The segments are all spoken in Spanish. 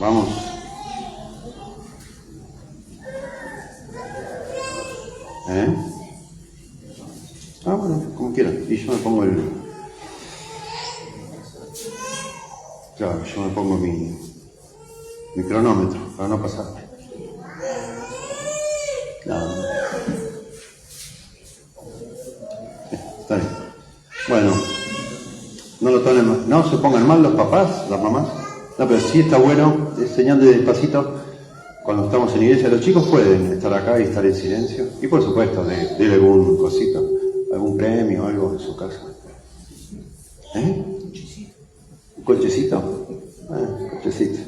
Vamos. Bueno, como quieran. Y yo me pongo Claro, yo me pongo mi cronómetro para no pasarme. No. Está bien. Bueno, no lo tomen mal. No se pongan mal los papás, las mamás. No, pero sí está bueno enseñarle despacito cuando estamos en iglesia. Los chicos pueden estar acá y estar en silencio. Y por supuesto, de algún cosito, algún premio, algo en su casa. ¿Un cochecito? Cochecito.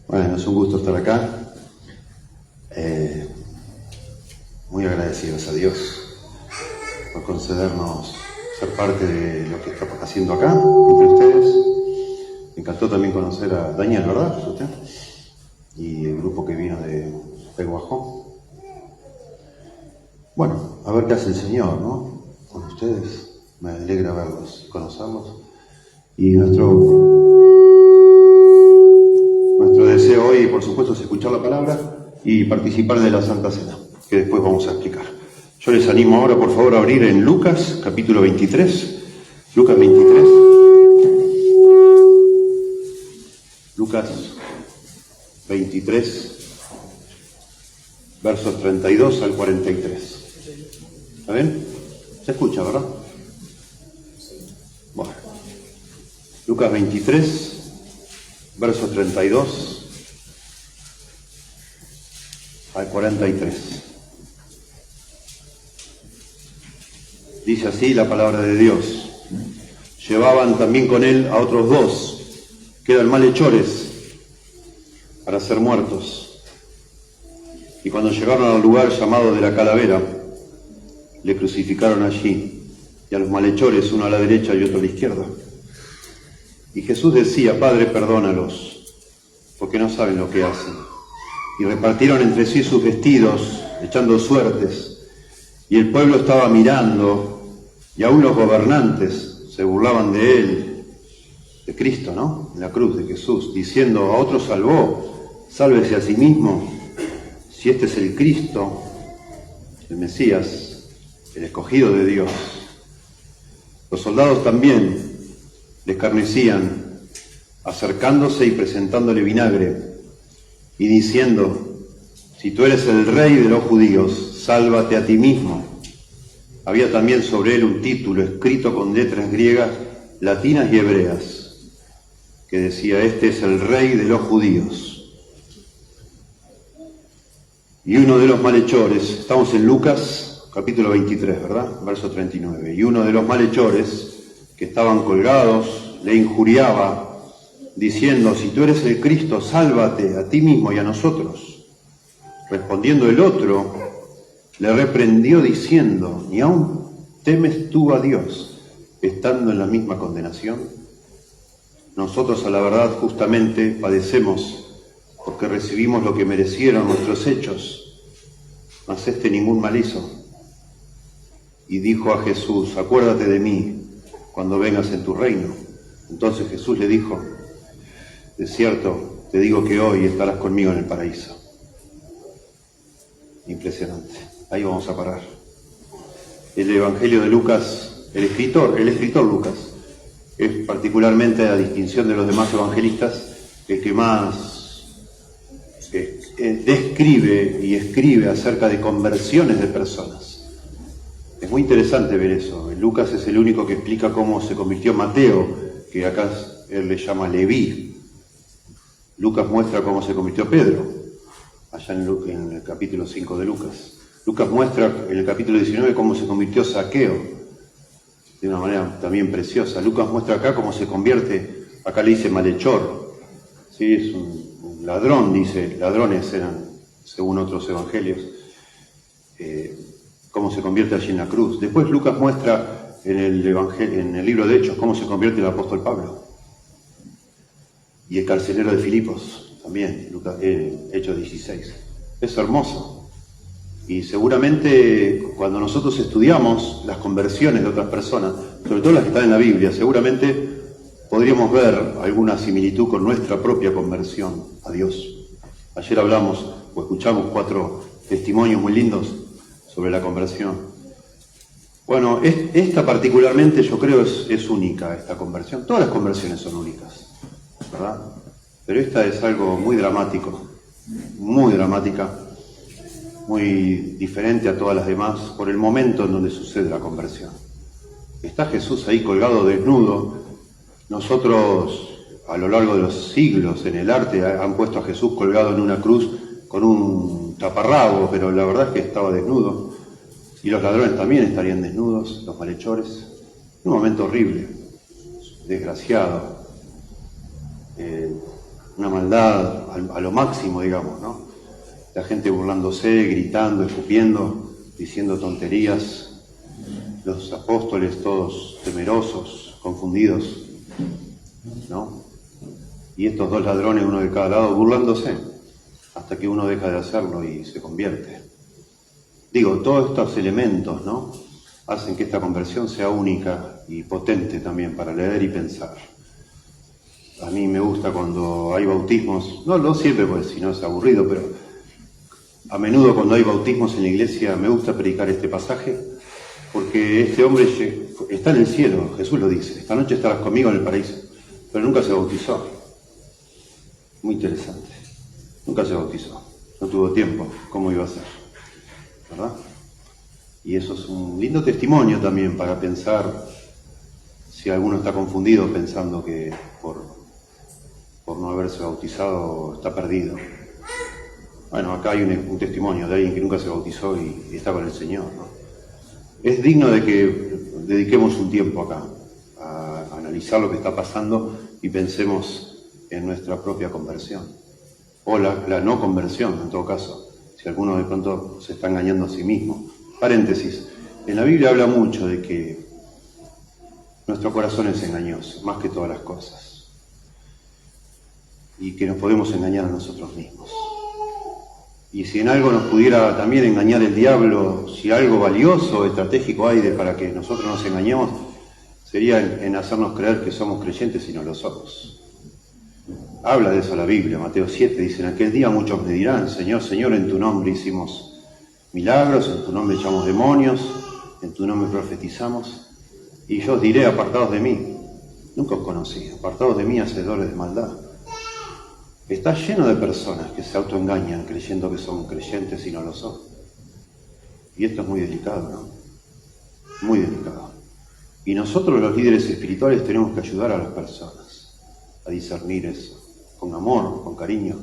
Bueno, es un gusto estar acá. Muy agradecidos a Dios por concedernos ser parte de lo que está haciendo acá, entre ustedes. Me encantó también conocer a Daniel, ¿verdad? ¿Es usted? Y el grupo que vino de Peguajó. Bueno, a ver qué hace el Señor, ¿no? Con ustedes. Me alegra verlos, conocerlos. Y nuestro deseo hoy, por supuesto, es escuchar la palabra y participar de la Santa Cena, que después vamos a explicar. Yo les animo ahora, por favor, a abrir en Lucas, capítulo 23. Lucas 23. Lucas 23, versos 32 al 43. ¿Está bien? ¿Se escucha, verdad? Bueno. Lucas 23, versos 32 al 43. Dice así la palabra de Dios. Llevaban también con él a otros dos, que eran malhechores, para ser muertos. Y cuando llegaron al lugar llamado de la Calavera, le crucificaron allí, y a los malhechores, uno a la derecha y otro a la izquierda. Y Jesús decía: Padre, perdónalos, porque no saben lo que hacen. Y repartieron entre sí sus vestidos, echando suertes. Y el pueblo estaba mirando, y aún los gobernantes se burlaban de él, de Cristo, ¿no? En la cruz de Jesús, diciendo: a otro salvó, sálvese a sí mismo, si este es el Cristo, el Mesías, el escogido de Dios. Los soldados también le escarnecían, acercándose y presentándole vinagre, y diciendo: si tú eres el rey de los judíos, sálvate a ti mismo. Había también sobre él un título escrito con letras griegas, latinas y hebreas, que decía: este es el rey de los judíos. Y uno de los malhechores, estamos en Lucas capítulo 23, ¿verdad? Verso 39. Y uno de los malhechores que estaban colgados le injuriaba, diciendo: si tú eres el Cristo, sálvate a ti mismo y a nosotros. Respondiendo el otro, le reprendió diciendo: ¿ni aún temes tú a Dios, estando en la misma condenación? Nosotros, a la verdad, justamente padecemos, porque recibimos lo que merecieron nuestros hechos, mas este ningún mal hizo. Y dijo a Jesús: acuérdate de mí cuando vengas en tu reino. Entonces Jesús le dijo: de cierto, te digo que hoy estarás conmigo en el paraíso. Impresionante. Ahí vamos a parar. El Evangelio de Lucas, el escritor Lucas, es particularmente, a distinción de los demás evangelistas, el que más describe y escribe acerca de conversiones de personas. Es muy interesante ver eso. Lucas es el único que explica cómo se convirtió Mateo, que acá él le llama Leví. Lucas muestra cómo se convirtió Pedro, allá en el capítulo 5 de Lucas. Lucas muestra en el capítulo 19 cómo se convirtió Zaqueo, de una manera también preciosa. Lucas muestra acá cómo se convierte, acá le dice malhechor, ¿sí? Es un ladrón, dice, ladrones eran, según otros evangelios, cómo se convierte allí en la cruz. Después Lucas muestra en el libro de Hechos cómo se convierte el apóstol Pablo. Y el carcelero de Filipos, también, Hechos 16. Es hermoso. Y seguramente cuando nosotros estudiamos las conversiones de otras personas, sobre todo las que están en la Biblia, seguramente podríamos ver alguna similitud con nuestra propia conversión a Dios. Ayer hablamos o escuchamos 4 testimonios muy lindos sobre la conversión. Bueno, esta particularmente yo creo es única, esta conversión. Todas las conversiones son únicas, ¿verdad? Pero esta es algo muy dramático, muy dramática, muy diferente a todas las demás por el momento en donde sucede la conversión. Está Jesús ahí colgado desnudo. Nosotros a lo largo de los siglos en el arte han puesto a Jesús colgado en una cruz con un taparrabo, pero la verdad es que estaba desnudo. Y los ladrones también estarían desnudos, los malhechores. Un momento horrible, desgraciado, una maldad a lo máximo, digamos, ¿no? La gente burlándose, gritando, escupiendo, diciendo tonterías. Los apóstoles todos temerosos, confundidos, ¿no? Y estos 2 ladrones, uno de cada lado, burlándose, hasta que uno deja de hacerlo y se convierte. Digo, todos estos elementos, ¿no?, hacen que esta conversión sea única y potente también para leer y pensar. A mí me gusta cuando hay bautismos, no siempre, pues si no es aburrido, pero a menudo cuando hay bautismos en la iglesia me gusta predicar este pasaje, porque este hombre está en el cielo, Jesús lo dice, esta noche estarás conmigo en el paraíso, pero nunca se bautizó. Muy interesante, nunca se bautizó, no tuvo tiempo, ¿cómo iba a ser? ¿Verdad? Y eso es un lindo testimonio también para pensar si alguno está confundido pensando que por no haberse bautizado está perdido. Bueno, acá hay un testimonio de alguien que nunca se bautizó y está con el Señor, ¿no? Es digno de que dediquemos un tiempo acá a analizar lo que está pasando y pensemos en nuestra propia conversión, o la no conversión en todo caso, si alguno de pronto se está engañando a sí mismo. Paréntesis, en la Biblia habla mucho de que nuestro corazón es engañoso, más que todas las cosas, y que nos podemos engañar a nosotros mismos. Y si en algo nos pudiera también engañar el diablo, si algo valioso o estratégico hay para que nosotros nos engañemos, sería en hacernos creer que somos creyentes y no lo somos. Habla de eso la Biblia, Mateo 7, dice: en aquel día muchos me dirán, Señor, Señor, en tu nombre hicimos milagros, en tu nombre echamos demonios, en tu nombre profetizamos, y yo os diré, apartados de mí, nunca os conocí, apartados de mí, hacedores de maldad. Está lleno de personas que se autoengañan creyendo que son creyentes y no lo son. Y esto es muy delicado, ¿no? Muy delicado. Y nosotros los líderes espirituales tenemos que ayudar a las personas a discernir eso, con amor, con cariño.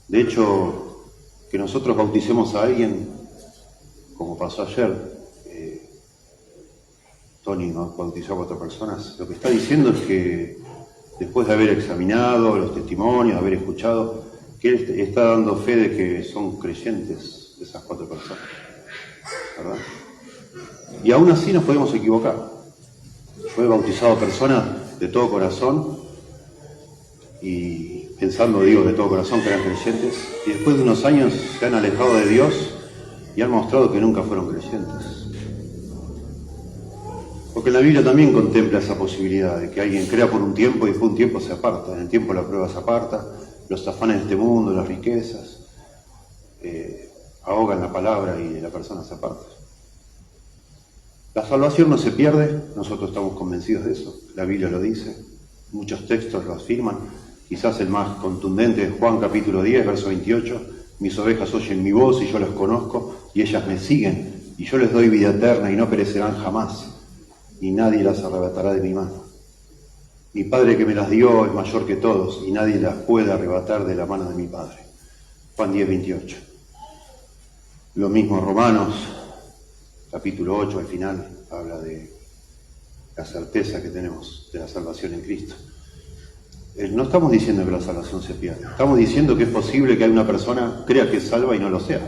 De hecho, que nosotros bauticemos a alguien, como pasó ayer, Tony nos bautizó a 4 personas, lo que está diciendo es que después de haber examinado los testimonios, de haber escuchado, que él está dando fe de que son creyentes esas 4 personas, ¿verdad? Y aún así nos podemos equivocar. Yo he bautizado personas de todo corazón, y pensando, de todo corazón, que eran creyentes, y después de unos años se han alejado de Dios y han mostrado que nunca fueron creyentes. Porque la Biblia también contempla esa posibilidad de que alguien crea por un tiempo y después un tiempo se aparta. En el tiempo la prueba se aparta, los afanes de este mundo, las riquezas, ahogan la palabra y la persona se aparta. La salvación no se pierde, nosotros estamos convencidos de eso, la Biblia lo dice, muchos textos lo afirman, quizás el más contundente es Juan capítulo 10, verso 28, mis ovejas oyen mi voz y yo las conozco y ellas me siguen y yo les doy vida eterna y no perecerán jamás, y nadie las arrebatará de mi mano. Mi Padre que me las dio es mayor que todos, y nadie las puede arrebatar de la mano de mi Padre. Juan 10, 28. Lo mismo Romanos, capítulo 8, al final, habla de la certeza que tenemos de la salvación en Cristo. No estamos diciendo que la salvación se pierde, estamos diciendo que es posible que una persona crea que es salva y no lo sea.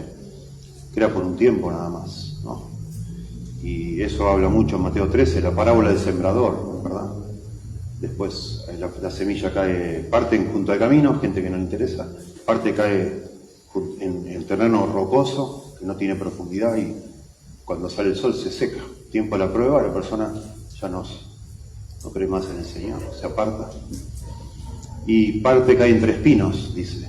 Crea por un tiempo nada más, ¿no? Y eso habla mucho en Mateo 13, la parábola del sembrador, ¿verdad? Después la semilla cae, parte junto al camino, gente que no le interesa, parte cae en el terreno rocoso, que no tiene profundidad, y cuando sale el sol se seca. Tiempo de la prueba, la persona ya no no cree más en el Señor, se aparta. Y parte cae entre espinos, dice,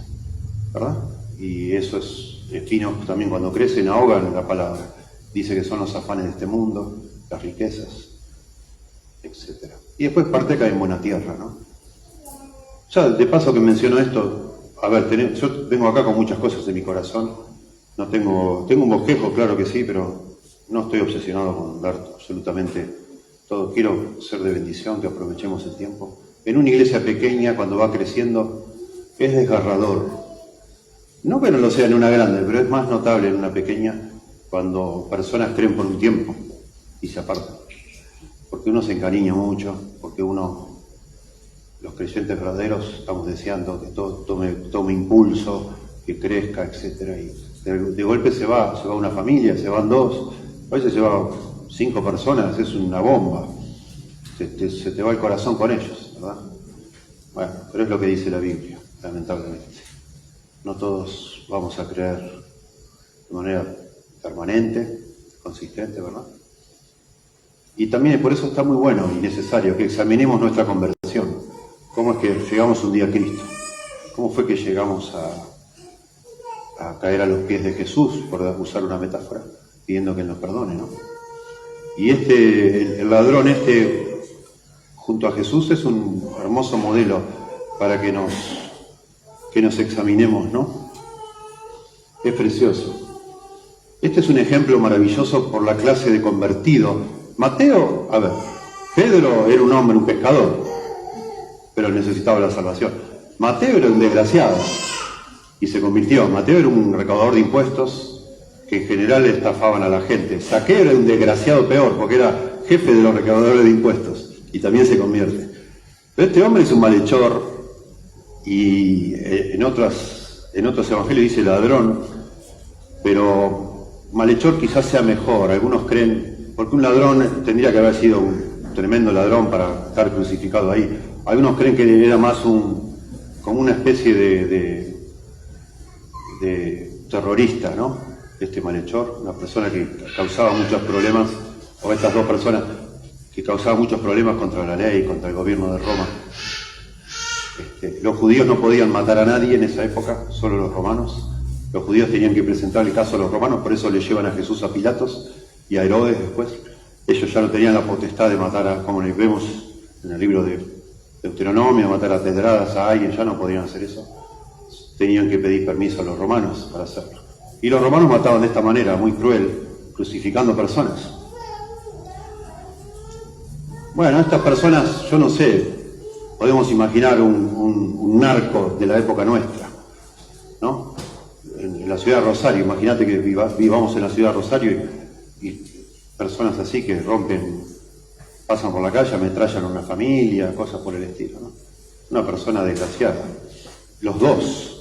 ¿verdad? Y esos espinos también cuando crecen ahogan la palabra. Dice que son los afanes de este mundo, las riquezas, etc. Y después parte cae en buena tierra, ¿no? Ya, de paso que menciono esto, a ver, yo vengo acá con muchas cosas en mi corazón. No tengo un bosquejo, claro que sí, pero no estoy obsesionado con dar absolutamente todo. Quiero ser de bendición, que aprovechemos el tiempo. En una iglesia pequeña, cuando va creciendo, es desgarrador. No que no lo sea en una grande, pero es más notable en una pequeña cuando personas creen por un tiempo y se apartan. Porque uno se encariña mucho, porque los creyentes verdaderos, estamos deseando que todo tome impulso, que crezca, etc. Y de golpe se va una familia, se van dos, a veces se va 5 personas, es una bomba. Se te va el corazón con ellos, ¿verdad? Bueno, pero es lo que dice la Biblia, lamentablemente. No todos vamos a creer de manera permanente, consistente, ¿verdad? Y también por eso está muy bueno y necesario que examinemos nuestra conversión. ¿Cómo es que llegamos un día a Cristo? ¿Cómo fue que llegamos a caer a los pies de Jesús, por usar una metáfora, pidiendo que Él nos perdone, ¿no? Y el ladrón junto a Jesús es un hermoso modelo para que nos examinemos, ¿no? Es precioso. Este es un ejemplo maravilloso por la clase de convertido. Mateo, a ver, Pedro era un hombre, un pescador, pero necesitaba la salvación. Mateo era un desgraciado y se convirtió. Mateo era un recaudador de impuestos que en general estafaban a la gente. Zaqueo era un desgraciado peor, porque era jefe de los recaudadores de impuestos y también se convierte. Pero este hombre es un malhechor y en otros evangelios dice ladrón, pero malhechor quizás sea mejor. Algunos creen, porque un ladrón tendría que haber sido un tremendo ladrón para estar crucificado ahí. Algunos creen que era más como una especie de terrorista, ¿no? Este malhechor, una persona que causaba muchos problemas, o estas dos personas que causaban muchos problemas contra la ley, contra el gobierno de Roma. Los judíos no podían matar a nadie en esa época, solo los romanos. Los judíos tenían que presentar el caso a los romanos, por eso le llevan a Jesús a Pilatos y a Herodes después. Ellos ya no tenían la potestad de matar, como vemos en el libro de Deuteronomio, matar a pedradas a alguien, ya no podían hacer eso. Tenían que pedir permiso a los romanos para hacerlo. Y los romanos mataban de esta manera, muy cruel, crucificando personas. Bueno, estas personas, yo no sé, podemos imaginar un narco de la época nuestra, ¿no? En la ciudad de Rosario, imagínate que vivamos en la ciudad de Rosario y personas así que pasan por la calle, ametrallan a una familia, cosas por el estilo, ¿no? Una persona desgraciada. Los dos.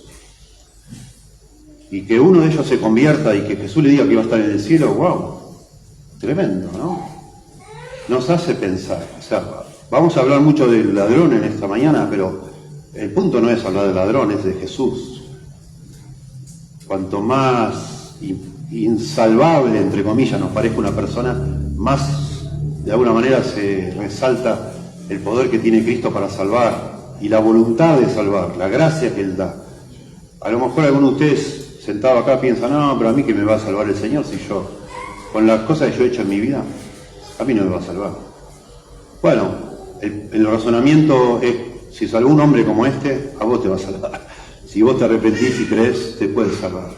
Y que uno de ellos se convierta y que Jesús le diga que va a estar en el cielo, wow, tremendo, ¿no? Nos hace pensar. O sea, vamos a hablar mucho del ladrón en esta mañana, pero el punto no es hablar del ladrón, es de Jesús. Cuanto más insalvable, entre comillas, nos parezca una persona, más de alguna manera se resalta el poder que tiene Cristo para salvar y la voluntad de salvar, la gracia que Él da. A lo mejor alguno de ustedes sentado acá piensa, no, pero a mí que me va a salvar el Señor si yo, con las cosas que yo he hecho en mi vida, a mí no me va a salvar. Bueno, el razonamiento es, si es algún hombre como este, a vos te va a salvar. Si vos te arrepentís y crees, te puede salvar.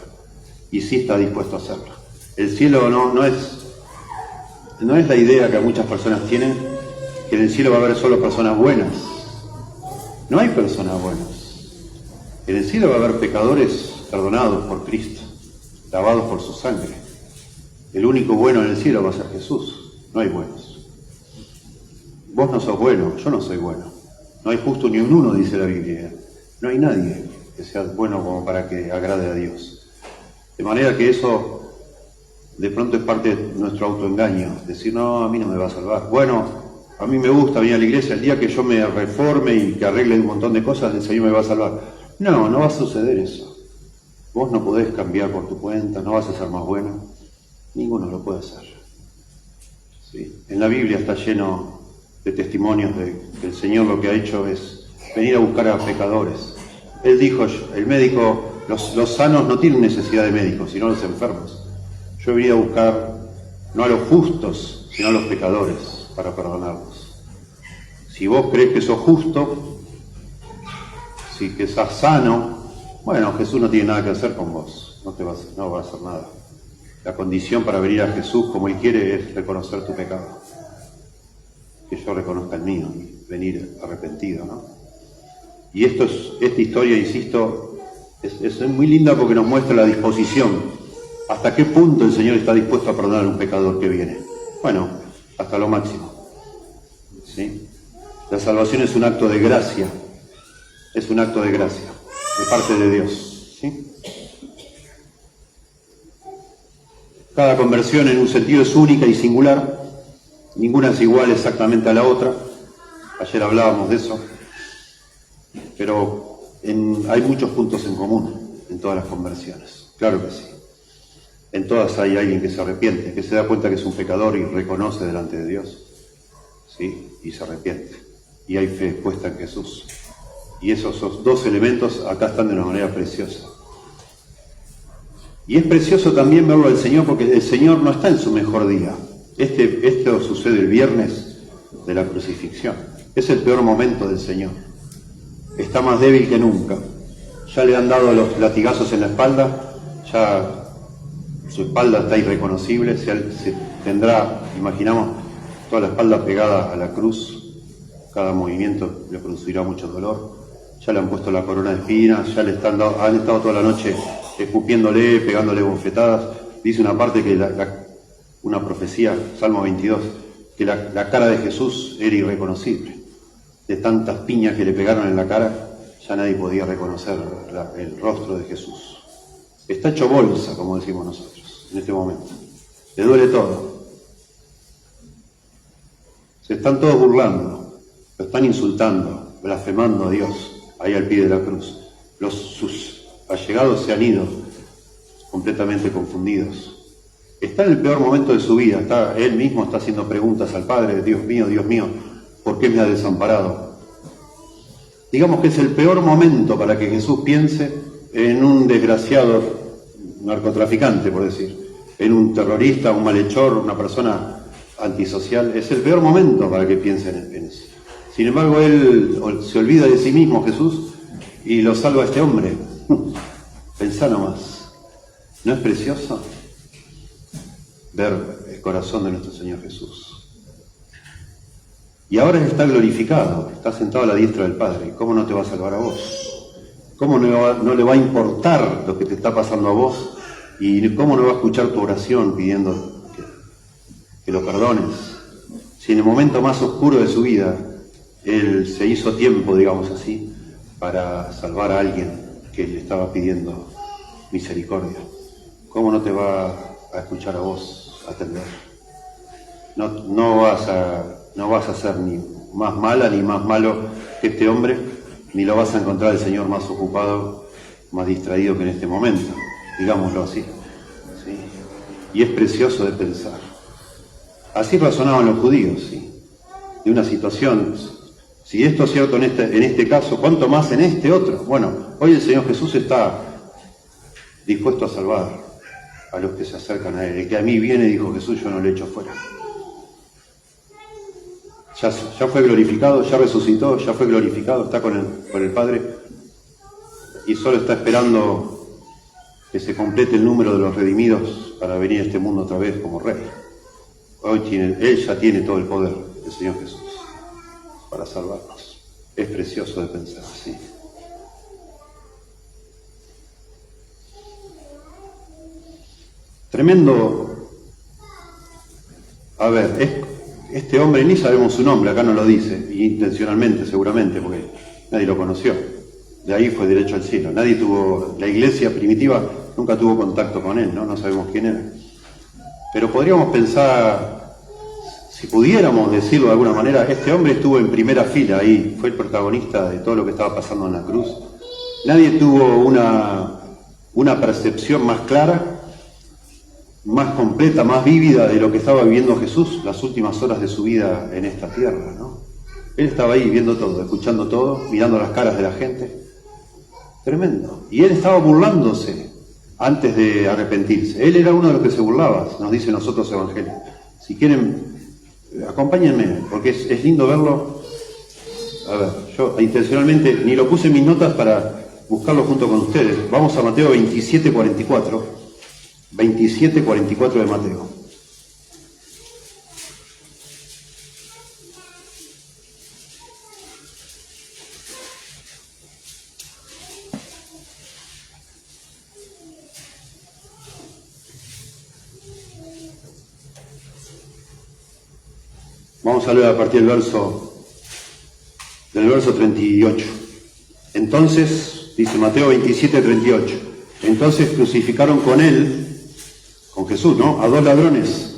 Y sí está dispuesto a hacerlo. El cielo no es la idea que muchas personas tienen, que en el cielo va a haber solo personas buenas. No hay personas buenas. En el cielo va a haber pecadores perdonados por Cristo, lavados por su sangre. El único bueno en el cielo va a ser Jesús. No hay buenos. Vos no sos bueno, yo no soy bueno. No hay justo ni un uno, dice la Biblia. No hay nadie que sea bueno como para que agrade a Dios. De manera que eso de pronto es parte de nuestro autoengaño. Decir, no, a mí no me va a salvar. Bueno, a mí me gusta venir a la iglesia. El día que yo me reforme y que arregle un montón de cosas, el Señor me va a salvar. No, no va a suceder eso. Vos no podés cambiar por tu cuenta, no vas a ser más bueno. Ninguno lo puede hacer. ¿Sí? En la Biblia está lleno de testimonios de que el Señor lo que ha hecho es venir a buscar a pecadores. Él dijo, el médico, los sanos no tienen necesidad de médicos, sino los enfermos. Yo he venido a buscar no a los justos, sino a los pecadores, para perdonarlos. Si vos crees que sos justo, si que sos sano, bueno, Jesús no tiene nada que hacer con vos, no va a hacer nada. La condición para venir a Jesús como Él quiere es reconocer tu pecado. Que yo reconozca el mío y venir arrepentido, ¿no? Y esta historia, insisto, es muy linda porque nos muestra la disposición. ¿Hasta qué punto el Señor está dispuesto a perdonar a un pecador que viene? Bueno, hasta lo máximo. ¿Sí? La salvación es un acto de gracia. Es un acto de gracia, de parte de Dios. ¿Sí? Cada conversión en un sentido es única y singular. Ninguna es igual exactamente a la otra. Ayer hablábamos de eso. Pero hay muchos puntos en común en todas las conversiones. Claro que sí. En todas hay alguien que se arrepiente, que se da cuenta que es un pecador y reconoce delante de Dios. ¿Sí? Y se arrepiente. Y hay fe puesta en Jesús. Y esos dos elementos acá están de una manera preciosa. Y es precioso también verlo al Señor porque el Señor no está en su mejor día. Esto sucede el viernes de la crucifixión. Es el peor momento del Señor. Está más débil que nunca. Ya le han dado los latigazos en la espalda, ya su espalda está irreconocible, se tendrá, imaginamos, toda la espalda pegada a la cruz, cada movimiento le producirá mucho dolor. Ya le han puesto la corona de espinas, ya han estado toda la noche escupiéndole, pegándole bofetadas. Dice una parte que una profecía, Salmo 22, que la cara de Jesús era irreconocible. De tantas piñas que le pegaron en la cara, ya nadie podía reconocer el rostro de Jesús. Está hecho bolsa, como decimos nosotros, en este momento. Le duele todo. Se están todos burlando, lo están insultando, blasfemando a Dios, ahí al pie de la cruz. Sus allegados se han ido, completamente confundidos. Está en el peor momento de su vida, él mismo está haciendo preguntas al Padre, Dios mío, ¿por qué me ha desamparado? Digamos que es el peor momento para que Jesús piense en un desgraciado narcotraficante, por decir, en un terrorista, un malhechor, una persona antisocial. Es el peor momento para que piense en eso. Sin embargo, él se olvida de sí mismo, Jesús, y lo salva a este hombre. Pensá nomás. ¿No es precioso ver el corazón de nuestro Señor Jesús? Y ahora está glorificado, está sentado a la diestra del Padre. ¿Cómo no te va a salvar a vos? ¿Cómo no le va a importar lo que te está pasando a vos? ¿Y cómo no va a escuchar tu oración pidiendo que lo perdones? Si en el momento más oscuro de su vida, Él se hizo tiempo, digamos así, para salvar a alguien que le estaba pidiendo misericordia. ¿Cómo no te va a escuchar a vos atender? No vas a ser ni más mala ni más malo que este hombre, ni lo vas a encontrar el Señor más ocupado, más distraído que en este momento, digámoslo así. ¿Sí? Y es precioso de pensar. Así razonaban los judíos, ¿sí? De una situación. Si esto es cierto en este caso, ¿cuánto más en este otro? Bueno, hoy el Señor Jesús está dispuesto a salvar a los que se acercan a Él. El que a mí viene, dijo Jesús, yo no le echo fuera. Ya fue glorificado, ya resucitó, ya fue glorificado, está con el Padre y solo está esperando que se complete el número de los redimidos para venir a este mundo otra vez como Rey. Él ya tiene todo el poder, el Señor Jesús, para salvarnos. Es precioso de pensar así. Tremendo. A ver, este hombre ni sabemos su nombre, acá no lo dice, intencionalmente seguramente, porque nadie lo conoció. De ahí fue derecho al cielo. La iglesia primitiva nunca tuvo contacto con él, no sabemos quién era. Pero podríamos pensar, si pudiéramos decirlo de alguna manera, este hombre estuvo en primera fila ahí, fue el protagonista de todo lo que estaba pasando en la cruz. Nadie tuvo una percepción más clara, más completa, más vívida de lo que estaba viviendo Jesús las últimas horas de su vida en esta tierra, ¿no? Él estaba ahí viendo todo, escuchando todo, mirando las caras de la gente. Tremendo. Y él estaba burlándose antes de arrepentirse. Él era uno de los que se burlaba, nos dicen los otros evangelios. Si quieren, acompáñenme, porque es lindo verlo. A ver, yo intencionalmente ni lo puse en mis notas para buscarlo junto con ustedes. Vamos a Mateo 27:44. 27:44 de Mateo. Vamos a leer a partir del verso 38. Entonces, dice Mateo 27:38, entonces crucificaron con él, con Jesús, ¿no?, a dos ladrones,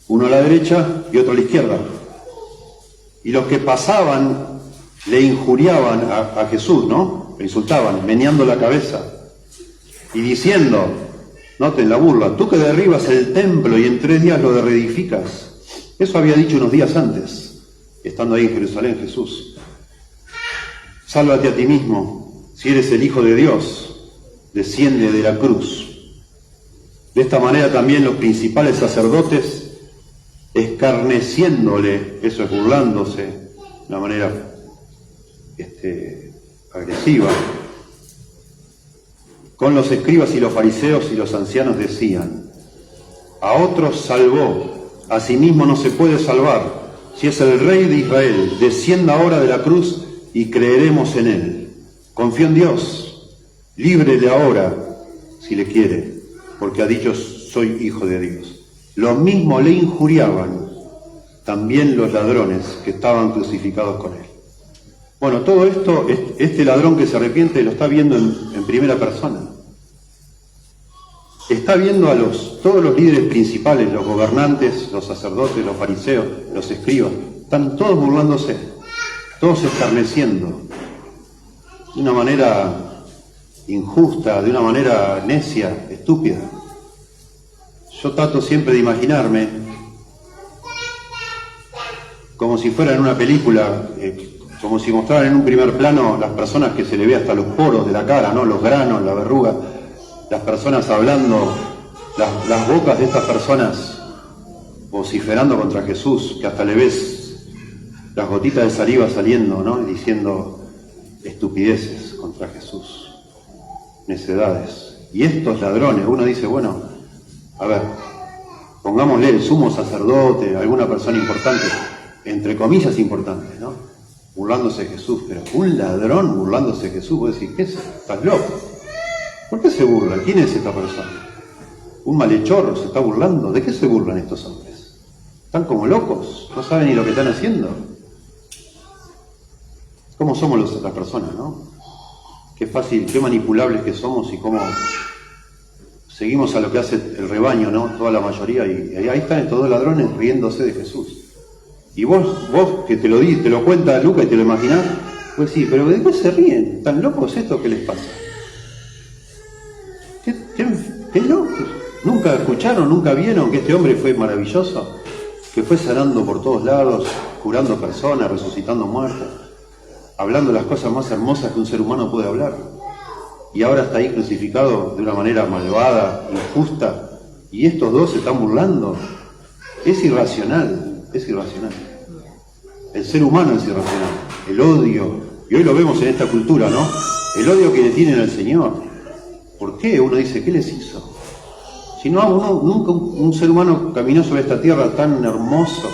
uno a la derecha y otro a la izquierda. Y los que pasaban le injuriaban a Jesús, ¿no?, le insultaban, meneando la cabeza y diciendo, noten la burla, tú que derribas el templo y en 3 días lo reedificas. Eso había dicho unos días antes, estando ahí en Jerusalén Jesús. Sálvate a ti mismo, si eres el Hijo de Dios, desciende de la cruz. De esta manera también los principales sacerdotes, escarneciéndole, eso es burlándose, de una manera agresiva, con los escribas y los fariseos y los ancianos decían, a otros salvó, a sí mismo no se puede salvar. Si es el Rey de Israel, descienda ahora de la cruz y creeremos en él. Confío en Dios, líbrele ahora, si le quiere, porque ha dicho, soy hijo de Dios. Lo mismo le injuriaban también los ladrones que estaban crucificados con él. Bueno, todo esto, este ladrón que se arrepiente lo está viendo en primera persona. Está viendo a todos los líderes principales, los gobernantes, los sacerdotes, los fariseos, los escribas, están todos burlándose, todos escarneciendo, de una manera injusta, de una manera necia, estúpida. Yo trato siempre de imaginarme como si fuera en una película, como si mostraran en un primer plano las personas que se le ve hasta los poros de la cara, ¿no?, los granos, la verruga, las personas hablando, las bocas de estas personas vociferando contra Jesús, que hasta le ves las gotitas de saliva saliendo, ¿no?, diciendo estupideces contra Jesús, necedades. Y estos ladrones, uno dice, bueno, a ver, pongámosle el sumo sacerdote, alguna persona importante, entre comillas importante, ¿no?, burlándose de Jesús, pero un ladrón burlándose de Jesús, vos decís, ¿qué es? ¿Estás loco? ¿Por qué se burla? ¿Quién es esta persona? ¿Un malhechor se está burlando? ¿De qué se burlan estos hombres? Están como locos, no saben ni lo que están haciendo. ¿Cómo somos las personas, no? Qué fácil, qué manipulables que somos y cómo seguimos a lo que hace el rebaño, ¿no?, toda la mayoría, y ahí están estos dos ladrones riéndose de Jesús. Y vos que te lo cuenta Lucas y te lo imaginás, pues sí, pero ¿de qué se ríen? ¿Están locos estos? ¿Qué les pasa? ¿Qué locos? ¿Nunca escucharon, nunca vieron que este hombre fue maravilloso? Que fue sanando por todos lados, curando personas, resucitando muertos, hablando las cosas más hermosas que un ser humano puede hablar. Y ahora está ahí crucificado de una manera malvada, injusta, y estos dos se están burlando. Es irracional, es irracional. El ser humano es irracional. El odio, y hoy lo vemos en esta cultura, ¿no?, el odio que le tienen al Señor. ¿Por qué? Uno dice, ¿qué les hizo? Si no, nunca un ser humano caminó sobre esta tierra tan hermoso,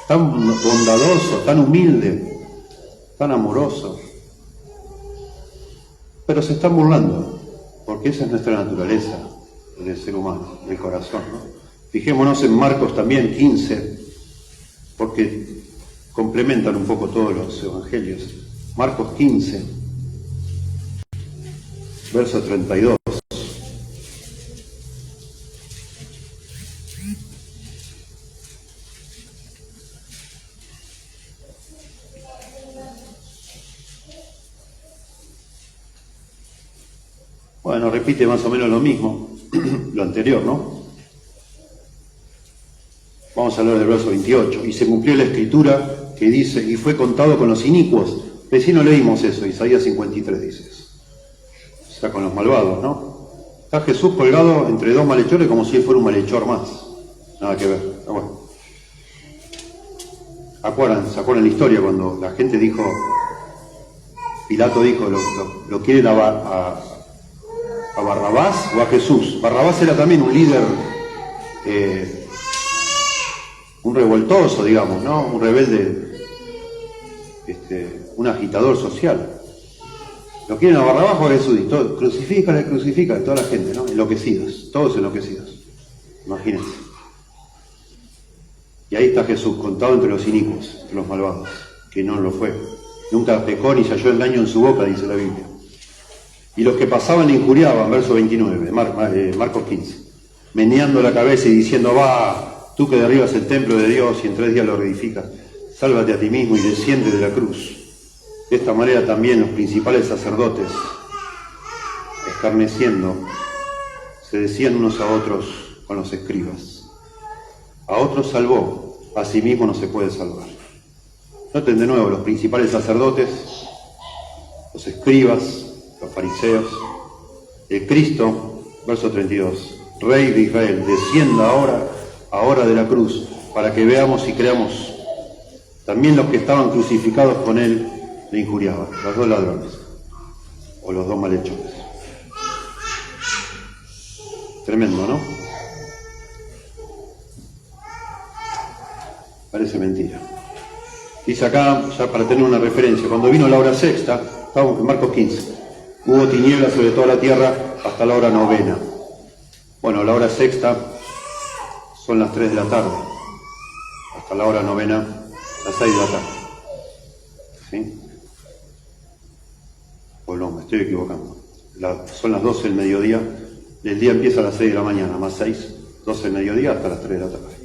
tan bondadoso, tan humilde, tan amoroso. Pero se están burlando, porque esa es nuestra naturaleza del ser humano, del corazón, ¿no? Fijémonos en Marcos también 15, porque complementan un poco todos los evangelios. Marcos 15, verso 32. Bueno, repite más o menos lo mismo, lo anterior, ¿no? Vamos a hablar del verso 28. Y se cumplió la escritura que dice, y fue contado con los inicuos. Recién no leímos eso, Isaías 53 dice eso. O sea, con los malvados, ¿no? Está Jesús colgado entre dos malhechores como si él fuera un malhechor más. Nada que ver. Pero bueno. ¿Se acuerdan la historia cuando la gente dijo, Pilato dijo, ¿lo quieren a Barrabás o a Jesús? Barrabás era también un líder, un revoltoso, digamos, ¿no? Un rebelde, un agitador social. ¿Lo quieren a Barrabás o a Jesús? Y todo, crucifícale, toda la gente, ¿no? Enloquecidos, todos enloquecidos. Imagínense. Y ahí está Jesús, contado entre los inicuos, entre los malvados, que no lo fue. Nunca pecó ni se halló engaño en su boca, dice la Biblia. Y los que pasaban le injuriaban, verso 29, Marcos 15, meneando la cabeza y diciendo, va, tú que derribas el templo de Dios y en 3 días lo reedificas, sálvate a ti mismo y desciende de la cruz. De esta manera también los principales sacerdotes, escarneciendo, se decían unos a otros con los escribas, a otros salvó, a sí mismo no se puede salvar. Noten de nuevo, los principales sacerdotes, los escribas, los fariseos, el Cristo, verso 32, Rey de Israel, descienda ahora de la cruz, para que veamos y creamos. También los que estaban crucificados con él le injuriaban, los 2 ladrones, o los 2 malhechores. Tremendo, ¿no? Parece mentira. Dice acá, ya para tener una referencia, cuando vino la hora sexta, estamos en Marcos 15, hubo tinieblas sobre toda la tierra hasta la hora 9. Bueno, la hora sexta son las 3 de la tarde, hasta la hora 9, las 6 de la tarde. ¿Sí? O no, me estoy equivocando. Son las 12 del mediodía, el día empieza a las 6 de la mañana, más 6, 12 del mediodía hasta las 3 de la tarde.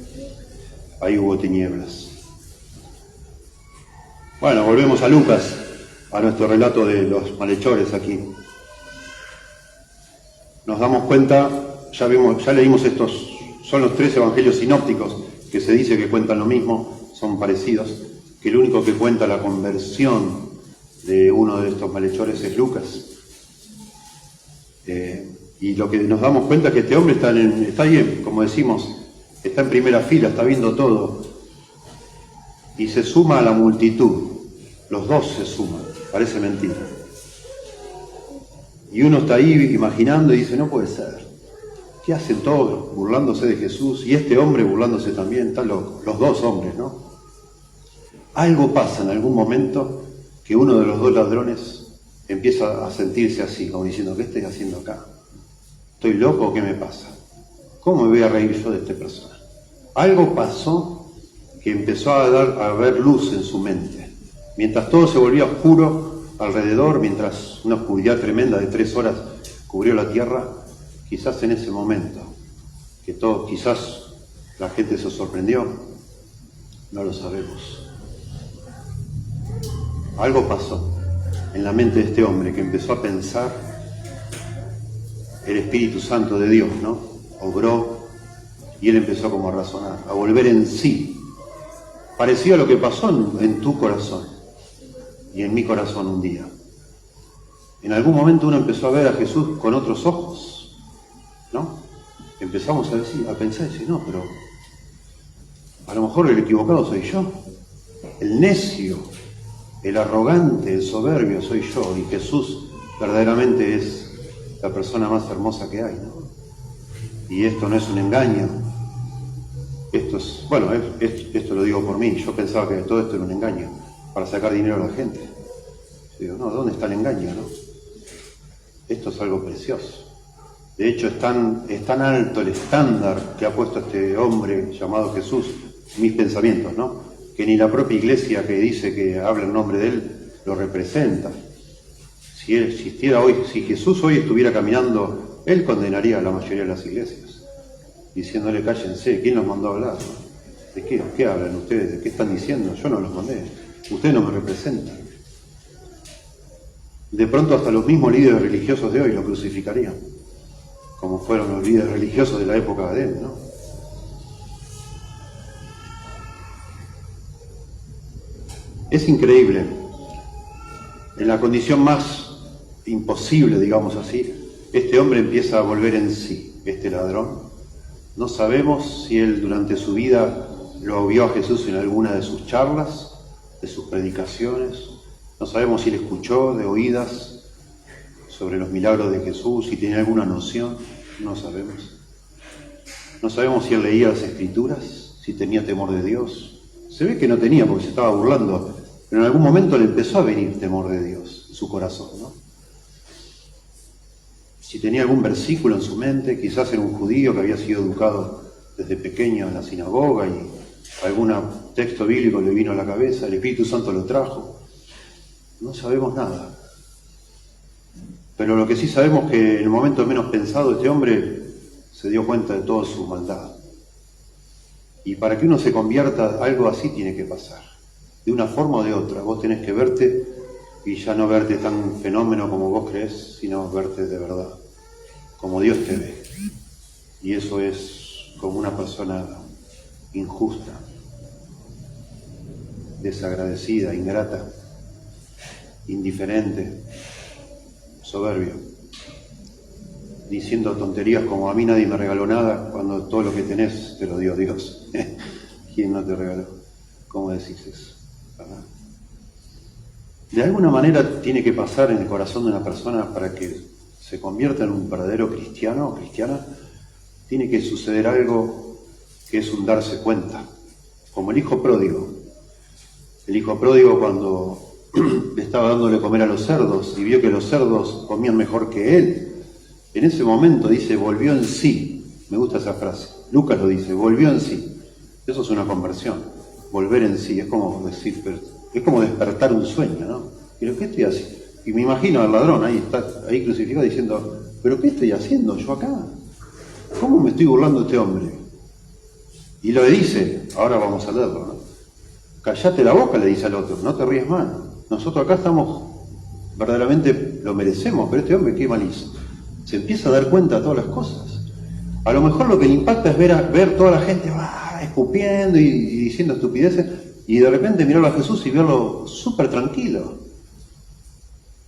Ahí hubo tinieblas. Bueno, volvemos a Lucas, a nuestro relato de los malhechores aquí. Nos damos cuenta, ya leímos estos, son los 3 evangelios sinópticos que se dice que cuentan lo mismo, son parecidos, que el único que cuenta la conversión de uno de estos malhechores es Lucas. Y lo que nos damos cuenta es que este hombre está ahí, como decimos, está en primera fila, está viendo todo, y se suma a la multitud. Los 2 se suman, parece mentira. Y uno está ahí imaginando y dice, no puede ser. ¿Qué hacen todos burlándose de Jesús? Y este hombre burlándose también, están los 2 hombres, ¿no? Algo pasa en algún momento que uno de los 2 ladrones empieza a sentirse así, como diciendo, ¿qué estoy haciendo acá? ¿Estoy loco o qué me pasa? ¿Cómo me voy a reír yo de esta persona? Algo pasó que empezó a ver luz en su mente. Mientras todo se volvía oscuro alrededor, mientras una oscuridad tremenda de 3 horas cubrió la tierra, quizás en ese momento, quizás la gente se sorprendió, no lo sabemos. Algo pasó en la mente de este hombre que empezó a pensar, el Espíritu Santo de Dios, ¿no? Obró y él empezó como a razonar, a volver en sí. Parecía lo que pasó en tu corazón y en mi corazón un día. En algún momento uno empezó a ver a Jesús con otros ojos, ¿no? Empezamos a pensar y decir, no, pero a lo mejor el equivocado soy yo, el necio, el arrogante, el soberbio soy yo, y Jesús verdaderamente es la persona más hermosa que hay, ¿no? Y esto no es un engaño. Esto lo digo por mí. Yo pensaba que todo esto era un engaño para sacar dinero a la gente. Yo digo, no, ¿dónde está el engaño, no? Esto es algo precioso. De hecho, es tan alto el estándar que ha puesto este hombre llamado Jesús, mis pensamientos, ¿no? Que ni la propia iglesia que dice que habla en nombre de él lo representa. Si él existiera hoy, si Jesús hoy estuviera caminando, él condenaría a la mayoría de las iglesias, diciéndole, cállense, ¿quién los mandó a hablar? ¿De qué hablan ustedes? ¿De qué están diciendo? Yo no los mandé, ustedes no me representan. De pronto hasta los mismos líderes religiosos de hoy lo crucificarían, como fueron los líderes religiosos de la época de él, ¿no? Es increíble. En la condición más imposible, digamos así, este hombre empieza a volver en sí, este ladrón. No sabemos si él durante su vida lo vio a Jesús en alguna de sus charlas, de sus predicaciones. No sabemos si él escuchó de oídas sobre los milagros de Jesús, si tenía alguna noción. No sabemos. No sabemos si él leía las Escrituras, si tenía temor de Dios. Se ve que no tenía porque se estaba burlando, pero en algún momento le empezó a venir temor de Dios en su corazón, ¿no? Si tenía algún versículo en su mente, quizás era un judío que había sido educado desde pequeño en la sinagoga y algún texto bíblico le vino a la cabeza, el Espíritu Santo lo trajo. No sabemos nada. Pero lo que sí sabemos es que en el momento menos pensado este hombre se dio cuenta de toda su maldad. Y para que uno se convierta, algo así tiene que pasar. De una forma o de otra. Vos tenés que verte y ya no verte tan fenómeno como vos creés, sino verte de verdad, como Dios te ve. Y eso es como una persona injusta, desagradecida, ingrata, indiferente, soberbio, diciendo tonterías como a mí nadie me regaló nada, cuando todo lo que tenés te lo dio Dios. ¿Quién no te regaló? ¿Cómo decís eso? ¿Verdad? De alguna manera tiene que pasar en el corazón de una persona para que se convierta en un verdadero cristiano o cristiana, tiene que suceder algo que es un darse cuenta, como el hijo pródigo. El hijo pródigo cuando estaba dándole comer a los cerdos y vio que los cerdos comían mejor que él, en ese momento dice, volvió en sí. Me gusta esa frase. Lucas lo dice, volvió en sí. Eso es una conversión, volver en sí. Es como decir, es como despertar un sueño, ¿no? ¿Pero qué estoy haciendo? Y me imagino al ladrón ahí crucificado diciendo, ¿pero qué estoy haciendo yo acá? ¿Cómo me estoy burlando de este hombre? Y lo dice, ahora vamos a leerlo, ¿no? Callate la boca, le dice al otro, no te ríes más. Nosotros acá estamos, verdaderamente lo merecemos, pero este hombre qué mal hizo. Se empieza a dar cuenta de todas las cosas. A lo mejor lo que le impacta es ver toda la gente escupiendo y diciendo estupideces, y de repente mirarlo a Jesús y verlo súper tranquilo,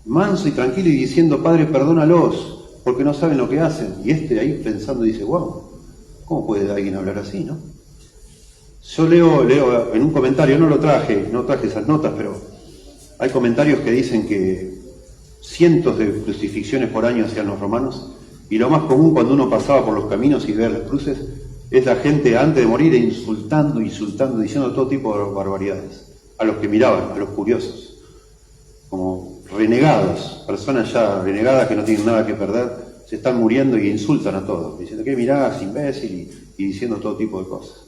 manso y tranquilo, y diciendo, Padre, perdónalos, porque no saben lo que hacen. Y ahí pensando dice, wow, ¿cómo puede alguien hablar así, no? Yo leo en un comentario, no traje esas notas, pero hay comentarios que dicen que cientos de crucifixiones por año hacían los romanos, y lo más común cuando uno pasaba por los caminos y veía las cruces, es la gente antes de morir insultando, diciendo todo tipo de barbaridades, a los que miraban, a los curiosos, como renegados, personas ya renegadas que no tienen nada que perder, se están muriendo y insultan a todos, diciendo, ¿qué mirás, imbécil? Y diciendo todo tipo de cosas.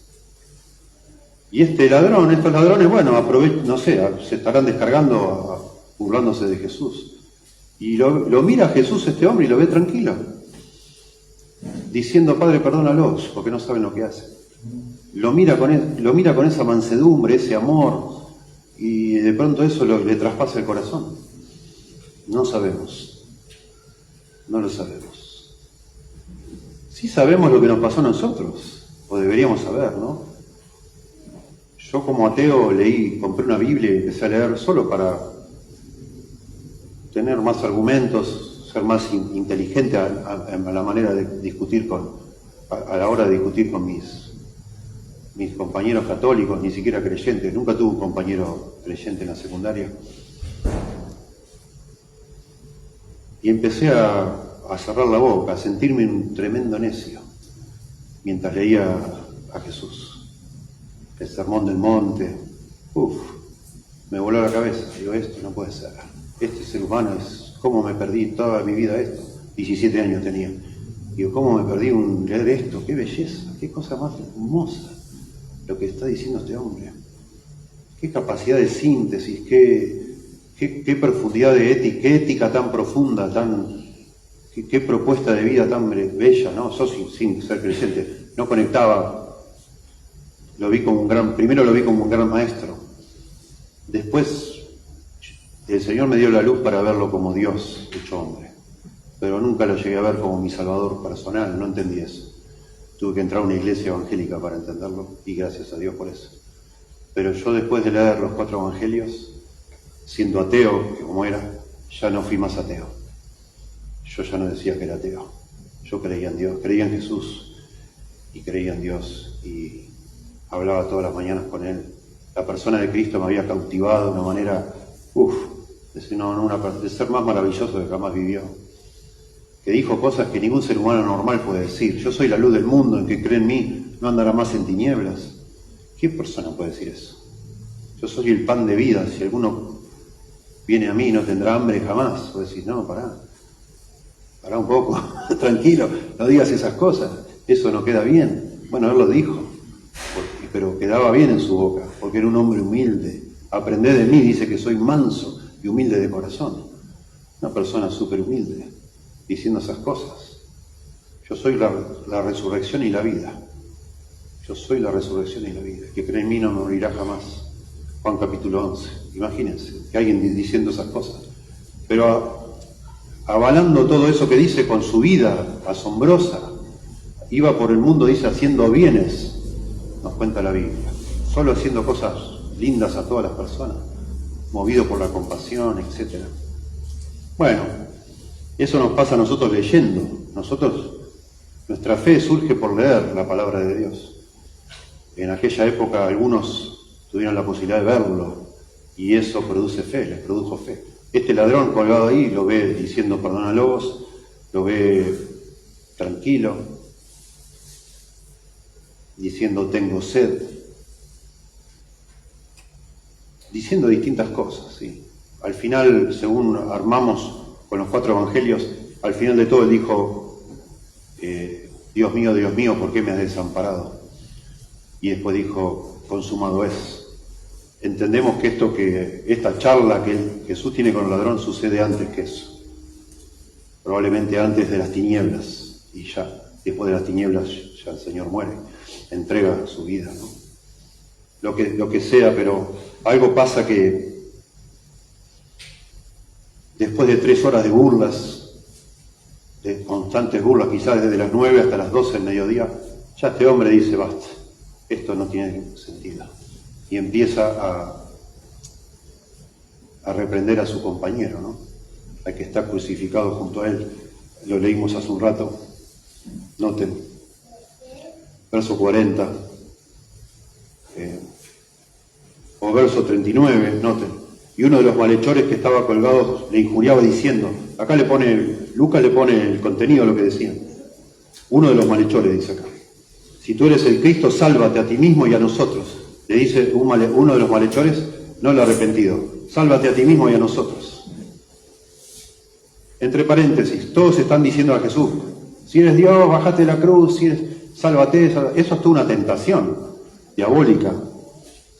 Y estos ladrones, bueno, no sé, se estarán descargando, burlándose de Jesús. Y lo mira a Jesús este hombre y lo ve tranquilo, diciendo, Padre, perdónalos, porque no saben lo que hacen. Lo mira con esa mansedumbre, ese amor, y de pronto eso le traspasa el corazón. No sabemos, no lo sabemos. Sí sabemos lo que nos pasó a nosotros, o deberíamos saber, ¿no? Yo como ateo compré una Biblia y empecé a leer solo para tener más argumentos, ser más inteligente a la manera de discutir a la hora de discutir con mis compañeros católicos, ni siquiera creyentes. Nunca tuve un compañero creyente en la secundaria. Y empecé a cerrar la boca, a sentirme un tremendo necio mientras leía a Jesús. El sermón del monte, me voló la cabeza. Digo, esto no puede ser. Este ser humano ¿cómo me perdí toda mi vida esto? 17 años tenía. Digo, ¿cómo me perdí leer esto? ¡Qué belleza! ¡Qué cosa más hermosa lo que está diciendo este hombre! ¡Qué capacidad de síntesis! ¡Qué profundidad de ética! ¡Qué ética tan profunda! Qué propuesta de vida tan bella, ¿no? Yo sin ser creyente no conectaba. Primero lo vi como un gran maestro. Después el Señor me dio la luz para verlo como Dios hecho hombre. Pero nunca lo llegué a ver como mi Salvador personal, no entendí eso. Tuve que entrar a una iglesia evangélica para entenderlo, y gracias a Dios por eso. Pero yo, después de leer los 4 evangelios, siendo ateo, que como era, ya no fui más ateo. Yo ya no decía que era ateo. Yo creía en Dios, creía en Jesús y creía en Dios y hablaba todas las mañanas con Él. La persona de Cristo me había cautivado de una manera, de ser más maravilloso que jamás vivió. Que dijo cosas que ningún ser humano normal puede decir. Yo soy la luz del mundo, el que cree en mí no andará más en tinieblas. ¿Qué persona puede decir eso? Yo soy el pan de vida, si alguno viene a mí no tendrá hambre jamás. Vos decís, no, pará un poco, tranquilo, no digas esas cosas, eso no queda bien. Bueno, él lo dijo, pero quedaba bien en su boca, porque era un hombre humilde. Aprended de mí, dice que soy manso y humilde de corazón. Una persona súper humilde, diciendo esas cosas. Yo soy la resurrección y la vida. Yo soy la resurrección y la vida. El que cree en mí no morirá jamás. Juan capítulo 11. Imagínense, que alguien diciendo esas cosas. Pero avalando todo eso que dice con su vida asombrosa, iba por el mundo, dice, haciendo bienes, nos cuenta la Biblia, solo haciendo cosas lindas a todas las personas, movido por la compasión, etc. Bueno, eso nos pasa a nosotros leyendo. Nuestra fe surge por leer la palabra de Dios. En aquella época algunos tuvieron la posibilidad de verlo y eso produce fe, les produjo fe. Este ladrón colgado ahí lo ve diciendo perdón a lobos, lo ve tranquilo, diciendo tengo sed, diciendo distintas cosas, ¿sí? Al final, según armamos con los 4 evangelios, al final de todo él dijo, Dios mío, ¿por qué me has desamparado? Y después dijo, consumado es. Entendemos que esta charla que Jesús tiene con el ladrón sucede antes que eso. Probablemente antes de las tinieblas. Y ya, después de las tinieblas, ya el Señor muere. Entrega su vida, ¿no? Lo que sea, pero algo pasa que después de 3 horas de burlas, de constantes burlas, quizás desde las 9 hasta las 12 del mediodía, ya este hombre dice, basta, esto no tiene sentido. Y empieza a reprender a su compañero, ¿no? Al que está crucificado junto a él. Lo leímos hace un rato. Noten, verso 40, o verso 39, noten. Y uno de los malhechores que estaba colgado le injuriaba diciendo, acá Lucas le pone el contenido de lo que decían. Uno de los malhechores dice acá, si tú eres el Cristo, sálvate a ti mismo y a nosotros. Le dice uno de los malhechores, no el arrepentido, sálvate a ti mismo y a nosotros. Entre paréntesis, todos están diciendo a Jesús, si eres Dios, bájate de la cruz, sálvate. Eso es toda una tentación diabólica.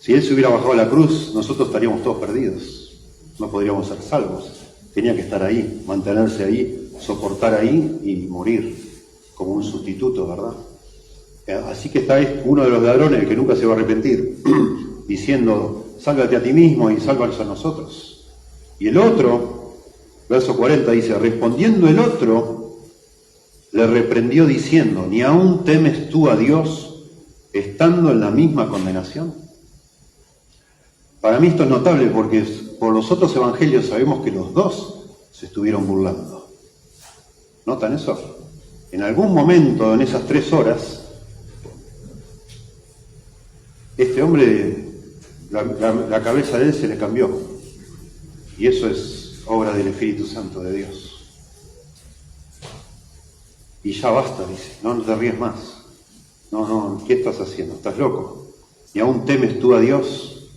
Si Él se hubiera bajado a la cruz, nosotros estaríamos todos perdidos. No podríamos ser salvos. Tenía que estar ahí, mantenerse ahí, soportar ahí y morir como un sustituto, ¿verdad? Así que está uno de los ladrones que nunca se va a arrepentir, diciendo, sálvate a ti mismo y sálvanos a nosotros. Y el otro, verso 40 dice, respondiendo el otro, le reprendió diciendo, ¿ni aún temes tú a Dios estando en la misma condenación? Para mí esto es notable porque por los otros evangelios sabemos que los dos se estuvieron burlando. ¿Notan eso? En algún momento, en esas 3 horas, este hombre, la cabeza de él se le cambió. Y eso es obra del Espíritu Santo de Dios. Y ya basta, dice, no te ríes más. No, ¿qué estás haciendo? ¿Estás loco? ¿Y aún temes tú a Dios?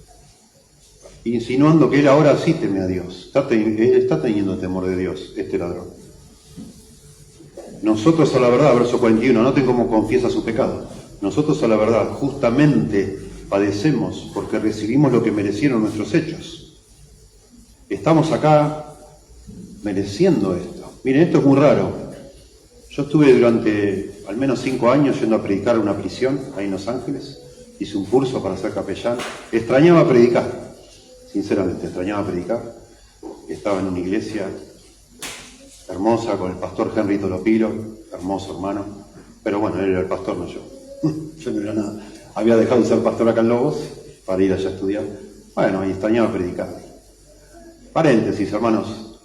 Insinuando que él ahora sí teme a Dios. Él está teniendo temor de Dios, este ladrón. Nosotros a la verdad, verso 41, noten cómo confiesa su pecado. Nosotros a la verdad, justamente padecemos porque recibimos lo que merecieron nuestros hechos. Estamos acá mereciendo esto. Miren, esto es muy raro. Yo estuve durante al menos 5 años yendo a predicar en una prisión, ahí en Los Ángeles. Hice un curso para ser capellán. Extrañaba predicar, sinceramente, extrañaba predicar. Estaba en una iglesia hermosa con el pastor Henry Tolopilo, hermoso hermano. Pero bueno, él era el pastor, no yo. Yo no era nada. Había dejado de ser pastor acá en Lobos para ir allá a estudiar. Bueno, y extrañaba predicar. Paréntesis, hermanos.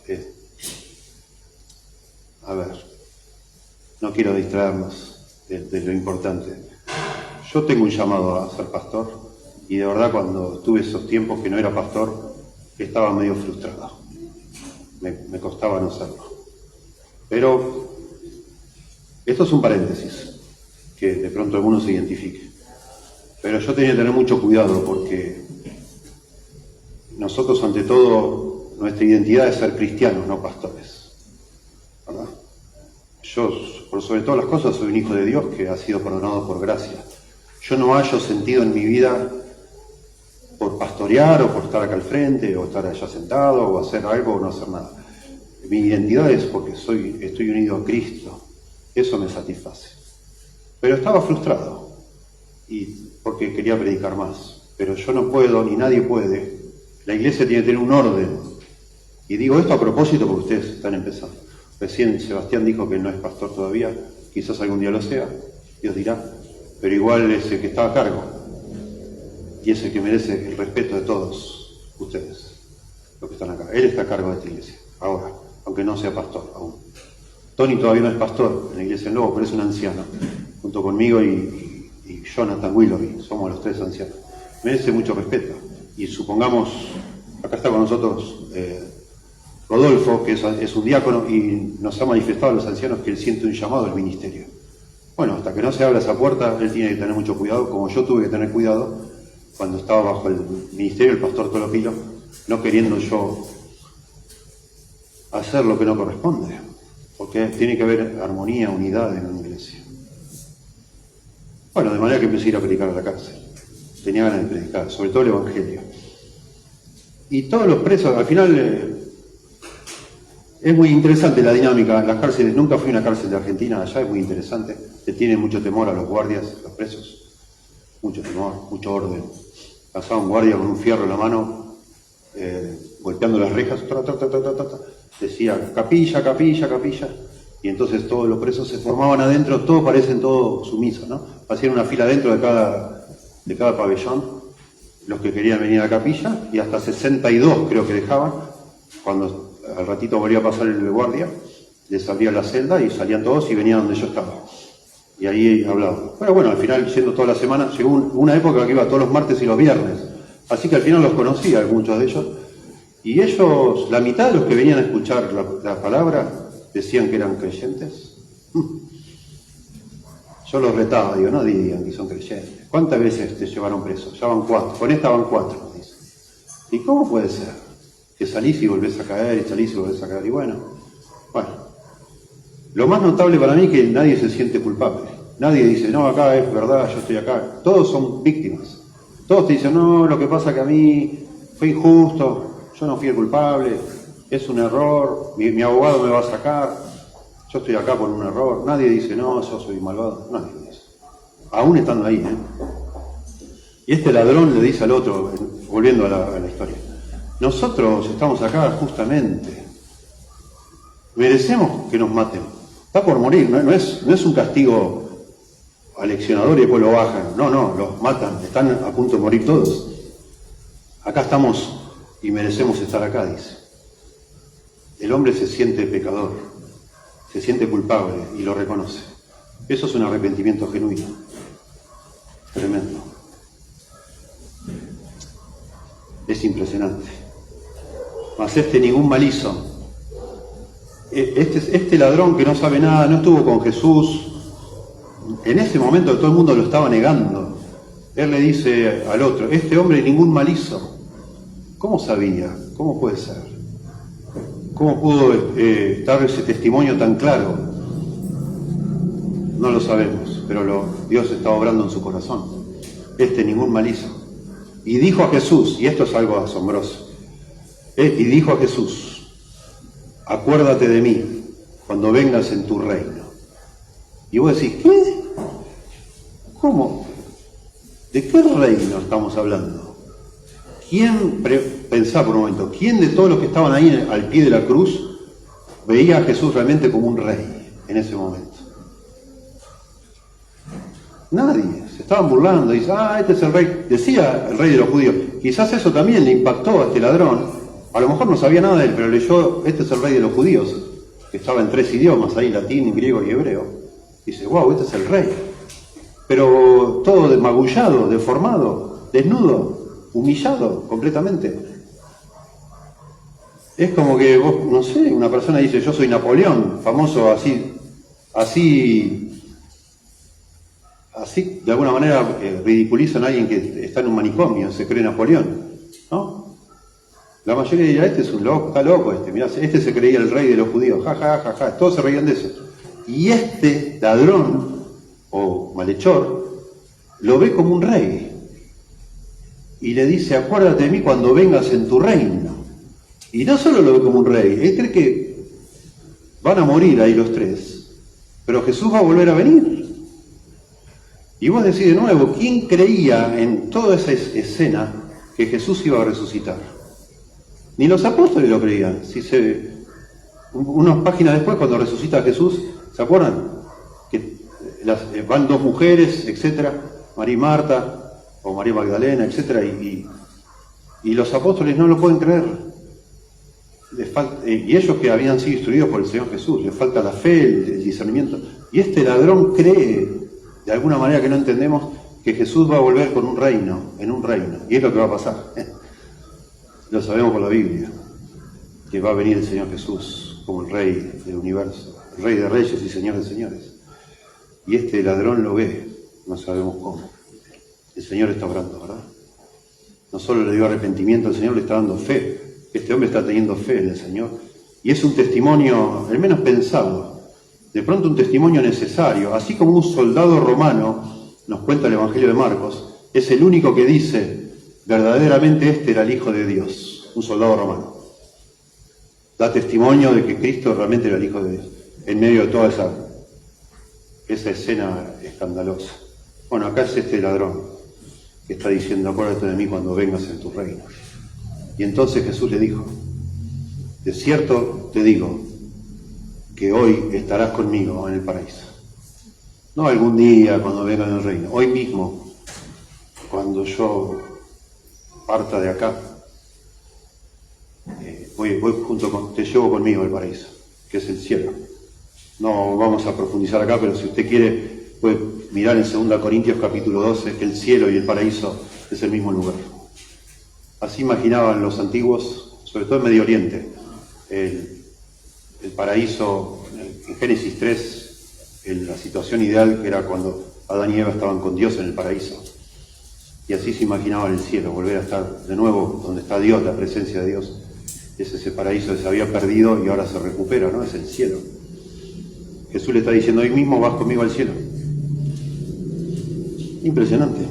A ver, no quiero distraernos de lo importante. Yo tengo un llamado a ser pastor y de verdad cuando tuve esos tiempos que no era pastor, estaba medio frustrado. Me costaba no serlo. Pero esto es un paréntesis, que de pronto alguno se identifique. Pero yo tenía que tener mucho cuidado porque nosotros, ante todo, nuestra identidad es ser cristianos, no pastores. ¿Verdad? Yo, por sobre todas las cosas, soy un hijo de Dios que ha sido perdonado por gracia. Yo no hallo sentido en mi vida por pastorear o por estar acá al frente o estar allá sentado o hacer algo o no hacer nada. Mi identidad es porque estoy unido a Cristo. Eso me satisface. Pero estaba frustrado y porque quería predicar más. Pero yo no puedo, ni nadie puede. La iglesia tiene que tener un orden. Y digo esto a propósito porque ustedes están empezando. Recién Sebastián dijo que no es pastor todavía. Quizás algún día lo sea. Dios dirá. Pero igual es el que está a cargo. Y es el que merece el respeto de todos ustedes, los que están acá. Él está a cargo de esta iglesia, ahora, aunque no sea pastor aún. Tony todavía no es pastor en la iglesia del Lobo, pero es un anciano, junto conmigo y Jonathan Willoughby, somos los tres ancianos. Merece mucho respeto. Y supongamos, acá está con nosotros Rodolfo, que es un diácono, y nos ha manifestado a los ancianos que él siente un llamado al ministerio. Bueno, hasta que no se abra esa puerta, él tiene que tener mucho cuidado, como yo tuve que tener cuidado cuando estaba bajo el ministerio del pastor Tolopilo, no queriendo yo hacer lo que no corresponde, porque tiene que haber armonía, unidad en la iglesia. Bueno, de manera que empecé a ir a predicar a la cárcel. Tenía ganas de predicar, sobre todo el Evangelio. Y todos los presos, al final, es muy interesante la dinámica. Las cárceles, nunca fui a una cárcel de Argentina, allá es muy interesante. Se tiene mucho temor a los guardias, los presos. Mucho temor, mucho orden. Pasaba un guardia con un fierro en la mano, golpeando las rejas, decía capilla, capilla, capilla, y entonces todos los presos se formaban adentro, todos parecen todos sumisos, ¿no? Hacían una fila dentro de cada pabellón, los que querían venir a la capilla, y hasta 62 creo que dejaban. Cuando al ratito volvía a pasar el guardia, les abría la celda y salían todos y venían donde yo estaba. Y ahí hablaba. Pero bueno, al final, yendo toda la semana, llegó una época que iba todos los martes y los viernes. Así que al final los conocía, muchos de ellos. Y ellos, la mitad de los que venían a escuchar la palabra, decían que eran creyentes. Yo los retaba, digo, no digan que son creyentes. ¿Cuántas veces te llevaron preso? Ya van 4. Con esta van 4, dice. ¿Y cómo puede ser? Que salís y volvés a caer, y salís y volvés a caer. Y bueno. Lo más notable para mí es que nadie se siente culpable. Nadie dice, no, acá es verdad, yo estoy acá. Todos son víctimas. Todos te dicen, no, lo que pasa que a mí fue injusto, yo no fui el culpable, es un error, mi abogado me va a sacar, yo estoy acá por un error. Nadie dice, no, yo soy malvado. Nadie dice. Aún estando ahí, Y este ladrón le dice al otro, volviendo a la historia, nosotros estamos acá justamente, merecemos que nos maten. Está por morir, no es un castigo aleccionador y después lo bajan. No, los matan, están a punto de morir todos. Acá estamos y merecemos estar acá, dice. El hombre se siente pecador, se siente culpable y lo reconoce. Eso es un arrepentimiento genuino. Tremendo. Es impresionante. Mas ningún mal hizo. Este ladrón que no sabe nada, no estuvo con Jesús, en ese momento todo el mundo lo estaba negando. Él le dice al otro, este hombre ningún mal hizo. ¿Cómo sabía? ¿Cómo puede ser? ¿Cómo pudo dar ese testimonio tan claro? No lo sabemos, pero Dios está obrando en su corazón. Ningún mal hizo. Y dijo a Jesús, y esto es algo asombroso, y dijo a Jesús, acuérdate de mí cuando vengas en tu reino. Y vos decís, ¿qué? ¿Cómo? ¿De qué reino estamos hablando? Pensá por un momento, ¿quién de todos los que estaban ahí al pie de la cruz veía a Jesús realmente como un rey en ese momento? Nadie. estaban burlando, dice, este es el rey, decía el rey de los judíos. Quizás eso también le impactó a este ladrón, a lo mejor no sabía nada de él, pero leyó, este es el rey de los judíos, que estaba en 3 idiomas ahí, latín, griego y hebreo. Dice, wow, este es el rey. Pero todo magullado, deformado, desnudo, humillado completamente. Es como que vos, no sé, una persona dice, yo soy Napoleón, famoso así, de alguna manera ridiculizan a alguien que está en un manicomio, se cree Napoleón, ¿no? La mayoría dirá, este es un loco, está loco mirá, este se creía el rey de los judíos, todos se reían de eso. Y este ladrón, o malhechor, lo ve como un rey, y le dice, acuérdate de mí cuando vengas en tu reino. Y no solo lo ve como un rey, él cree que van a morir ahí los 3, pero Jesús va a volver a venir. Y vos decís de nuevo, ¿quién creía en toda esa escena que Jesús iba a resucitar? Ni los apóstoles lo creían. Unas páginas después, cuando resucita Jesús, ¿se acuerdan? Que van 2 mujeres, etcétera, María y Marta, o María Magdalena, etcétera, y los apóstoles no lo pueden creer. Y ellos que habían sido instruidos por el Señor Jesús, les falta la fe, el discernimiento. Y este ladrón cree, de alguna manera que no entendemos, que Jesús va a volver con un reino, en un reino. Y es lo que va a pasar. Lo sabemos por la Biblia, que va a venir el Señor Jesús como el Rey del universo, el Rey de reyes y Señor de señores. Y este ladrón lo ve, no sabemos cómo. El Señor está obrando, ¿verdad? No solo le dio arrepentimiento, el Señor le está dando fe. Este hombre está teniendo fe en el Señor. Y es un testimonio, al menos pensado, de pronto un testimonio necesario. Así como un soldado romano, nos cuenta el Evangelio de Marcos, es el único que dice, verdaderamente este era el Hijo de Dios, un soldado romano. Da testimonio de que Cristo realmente era el Hijo de Dios, en medio de toda esa escena escandalosa. Bueno, acá es este ladrón que está diciendo, acuérdate de mí cuando vengas en tu reino. Y entonces Jesús le dijo, de cierto te digo, que hoy estarás conmigo en el paraíso. No algún día cuando venga en el reino, hoy mismo, cuando yo parta de acá, te llevo conmigo al paraíso, que es el cielo. No vamos a profundizar acá, pero si usted quiere, puede mirar en 2 Corintios capítulo 12, que el cielo y el paraíso es el mismo lugar. Así imaginaban los antiguos, sobre todo en Medio Oriente, el paraíso, en Génesis 3, la situación ideal que era cuando Adán y Eva estaban con Dios en el paraíso. Y así se imaginaban el cielo, volver a estar de nuevo donde está Dios, la presencia de Dios. Es ese paraíso que se había perdido y ahora se recupera, ¿no? Es el cielo. Jesús le está diciendo, hoy mismo vas conmigo al cielo. Impresionante.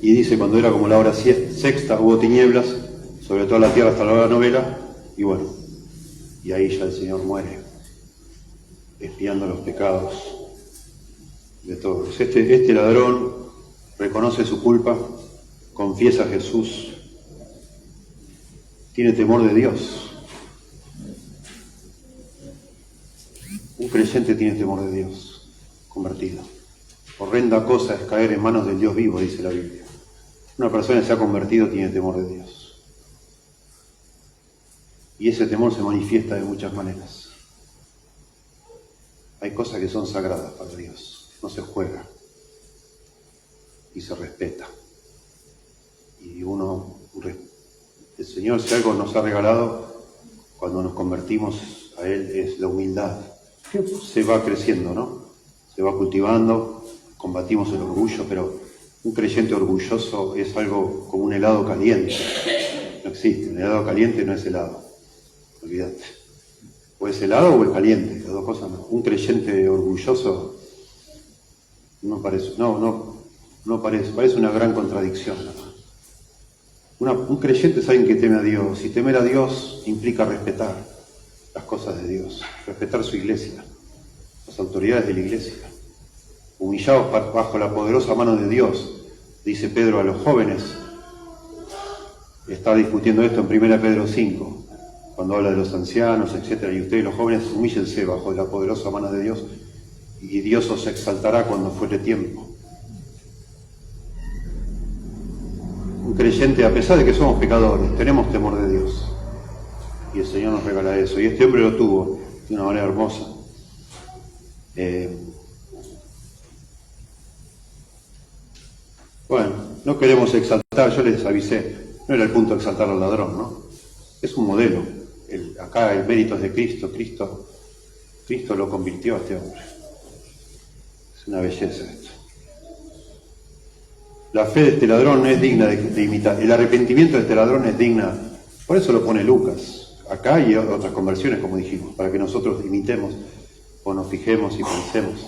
Y dice, cuando era como la hora sexta, hubo tinieblas sobre toda la tierra hasta la hora novena, y bueno, y ahí ya el Señor muere, expiando los pecados de todos. Este ladrón reconoce su culpa, confiesa a Jesús, tiene temor de Dios. Un creyente tiene temor de Dios, convertido. Horrenda cosa es caer en manos del Dios vivo, dice la Biblia. Una persona que se ha convertido tiene temor de Dios. Y ese temor se manifiesta de muchas maneras. Hay cosas que son sagradas para Dios, no se juega y se respeta. Y el Señor, si algo nos ha regalado cuando nos convertimos a Él, es la humildad. Se va creciendo, ¿no? Se va cultivando, combatimos el orgullo, pero un creyente orgulloso es algo como un helado caliente. No existe, un helado caliente no es helado. Olvídate. O es helado o es caliente, las dos cosas no. Un creyente orgulloso parece una gran contradicción, ¿no? Un creyente es alguien que teme a Dios, y temer a Dios implica respetar las cosas de Dios, respetar su iglesia, las autoridades de la iglesia. Humillados bajo la poderosa mano de Dios, dice Pedro a los jóvenes. Está discutiendo esto en 1 Pedro 5, cuando habla de los ancianos, etc. Y ustedes los jóvenes, humíllense bajo la poderosa mano de Dios, y Dios os exaltará cuando fuere tiempo. Un creyente, a pesar de que somos pecadores, tenemos temor de Dios. Y el Señor nos regala eso. Y este hombre lo tuvo de una manera hermosa. Bueno, no queremos exaltar, yo les avisé, no era el punto de exaltar al ladrón, ¿no? Es un modelo. Acá el mérito es de Cristo. Cristo lo convirtió a este hombre. Es una belleza esto. La fe de este ladrón es digna de imitar. El arrepentimiento de este ladrón es digna. Por eso lo pone Lucas. Acá y otras conversiones, como dijimos, para que nosotros imitemos o nos fijemos y pensemos.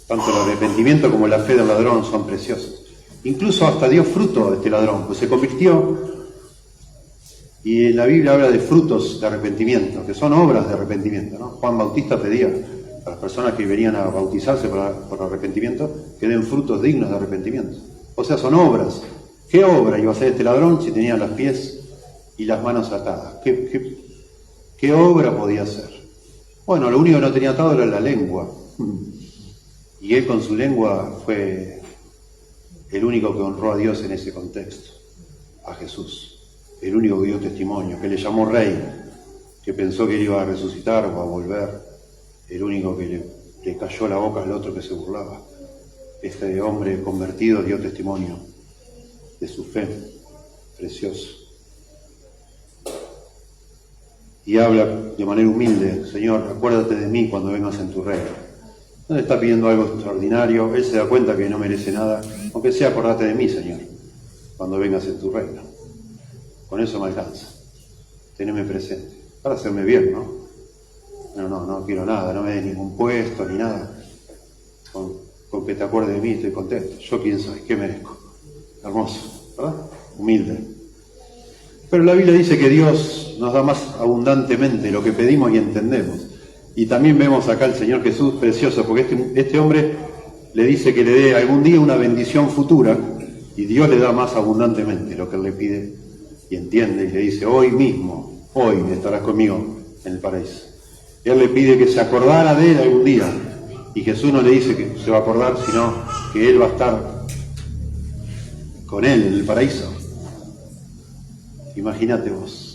Tanto el arrepentimiento como la fe del ladrón son preciosos. Incluso hasta dio fruto a este ladrón, pues se convirtió. Y en la Biblia habla de frutos de arrepentimiento, que son obras de arrepentimiento, ¿no? Juan Bautista pedía a las personas que venían a bautizarse por arrepentimiento que den frutos dignos de arrepentimiento. O sea, son obras. ¿Qué obra iba a hacer este ladrón si tenía los pies y las manos atadas? ¿Qué obra podía hacer? Bueno, lo único que no tenía atado era la lengua. Y él con su lengua fue el único que honró a Dios en ese contexto, a Jesús. El único que dio testimonio, que le llamó rey, que pensó que él iba a resucitar o a volver. El único que le cayó la boca al otro que se burlaba. Este hombre convertido dio testimonio de su fe, precioso. Y habla de manera humilde: Señor, acuérdate de mí cuando vengas en tu reino. No le está pidiendo algo extraordinario, él se da cuenta que no merece nada, aunque sea acordate de mí, Señor, cuando vengas en tu reino. Con eso me alcanza, teneme presente, para hacerme bien, ¿no? No quiero nada, no me des ningún puesto ni nada. Con que te acuerdes de mí estoy contento. Yo quién soy, qué merezco. Hermoso, ¿verdad? Humilde. Pero la Biblia dice que Dios nos da más abundantemente lo que pedimos y entendemos. Y también vemos acá al Señor Jesús precioso, porque este hombre le dice que le dé algún día una bendición futura, y Dios le da más abundantemente lo que él le pide y entiende, y le dice: hoy mismo, hoy estarás conmigo en el paraíso. Él le pide que se acordara de él algún día, y Jesús no le dice que se va a acordar, sino que él va a estar con él en el paraíso. Imagínate vos.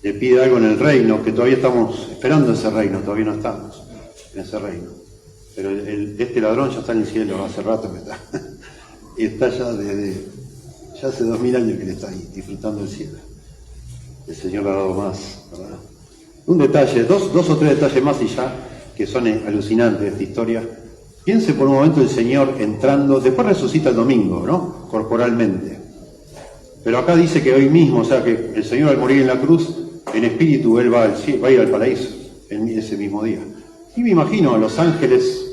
Le pide algo en el reino, que todavía estamos esperando ese reino, todavía no estamos en ese reino. Pero este ladrón ya está en el cielo, hace rato que está. Y está ya hace 2000 años que le está ahí, disfrutando del cielo. El Señor le ha dado más, ¿verdad? Un detalle, dos o tres detalles más y ya, que son alucinantes de esta historia. Piense por un momento el Señor entrando, después resucita el domingo, ¿no? Corporalmente. Pero acá dice que hoy mismo, o sea que el Señor al morir en la cruz, en espíritu él va a ir al paraíso en ese mismo día. Y me imagino a los ángeles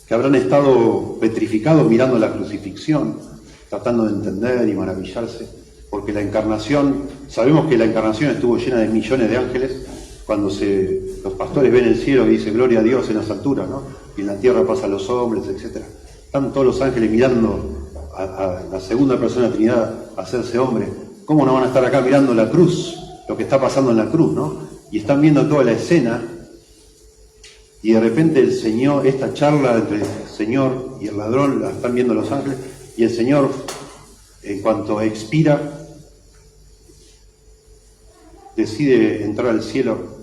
que habrán estado petrificados mirando la crucifixión, tratando de entender y maravillarse, porque la encarnación, sabemos que la encarnación estuvo llena de millones de ángeles. Cuando los pastores ven el cielo y dice gloria a Dios en las alturas, ¿no? Y en la tierra pasan los hombres, etc. Están todos los ángeles mirando a la segunda persona de la Trinidad hacerse hombre. ¿Cómo no van a estar acá mirando la cruz? Lo que está pasando en la cruz, ¿no? Y están viendo toda la escena, y de repente el Señor, esta charla entre el Señor y el ladrón, la están viendo los ángeles, y el Señor, en cuanto expira, decide entrar al cielo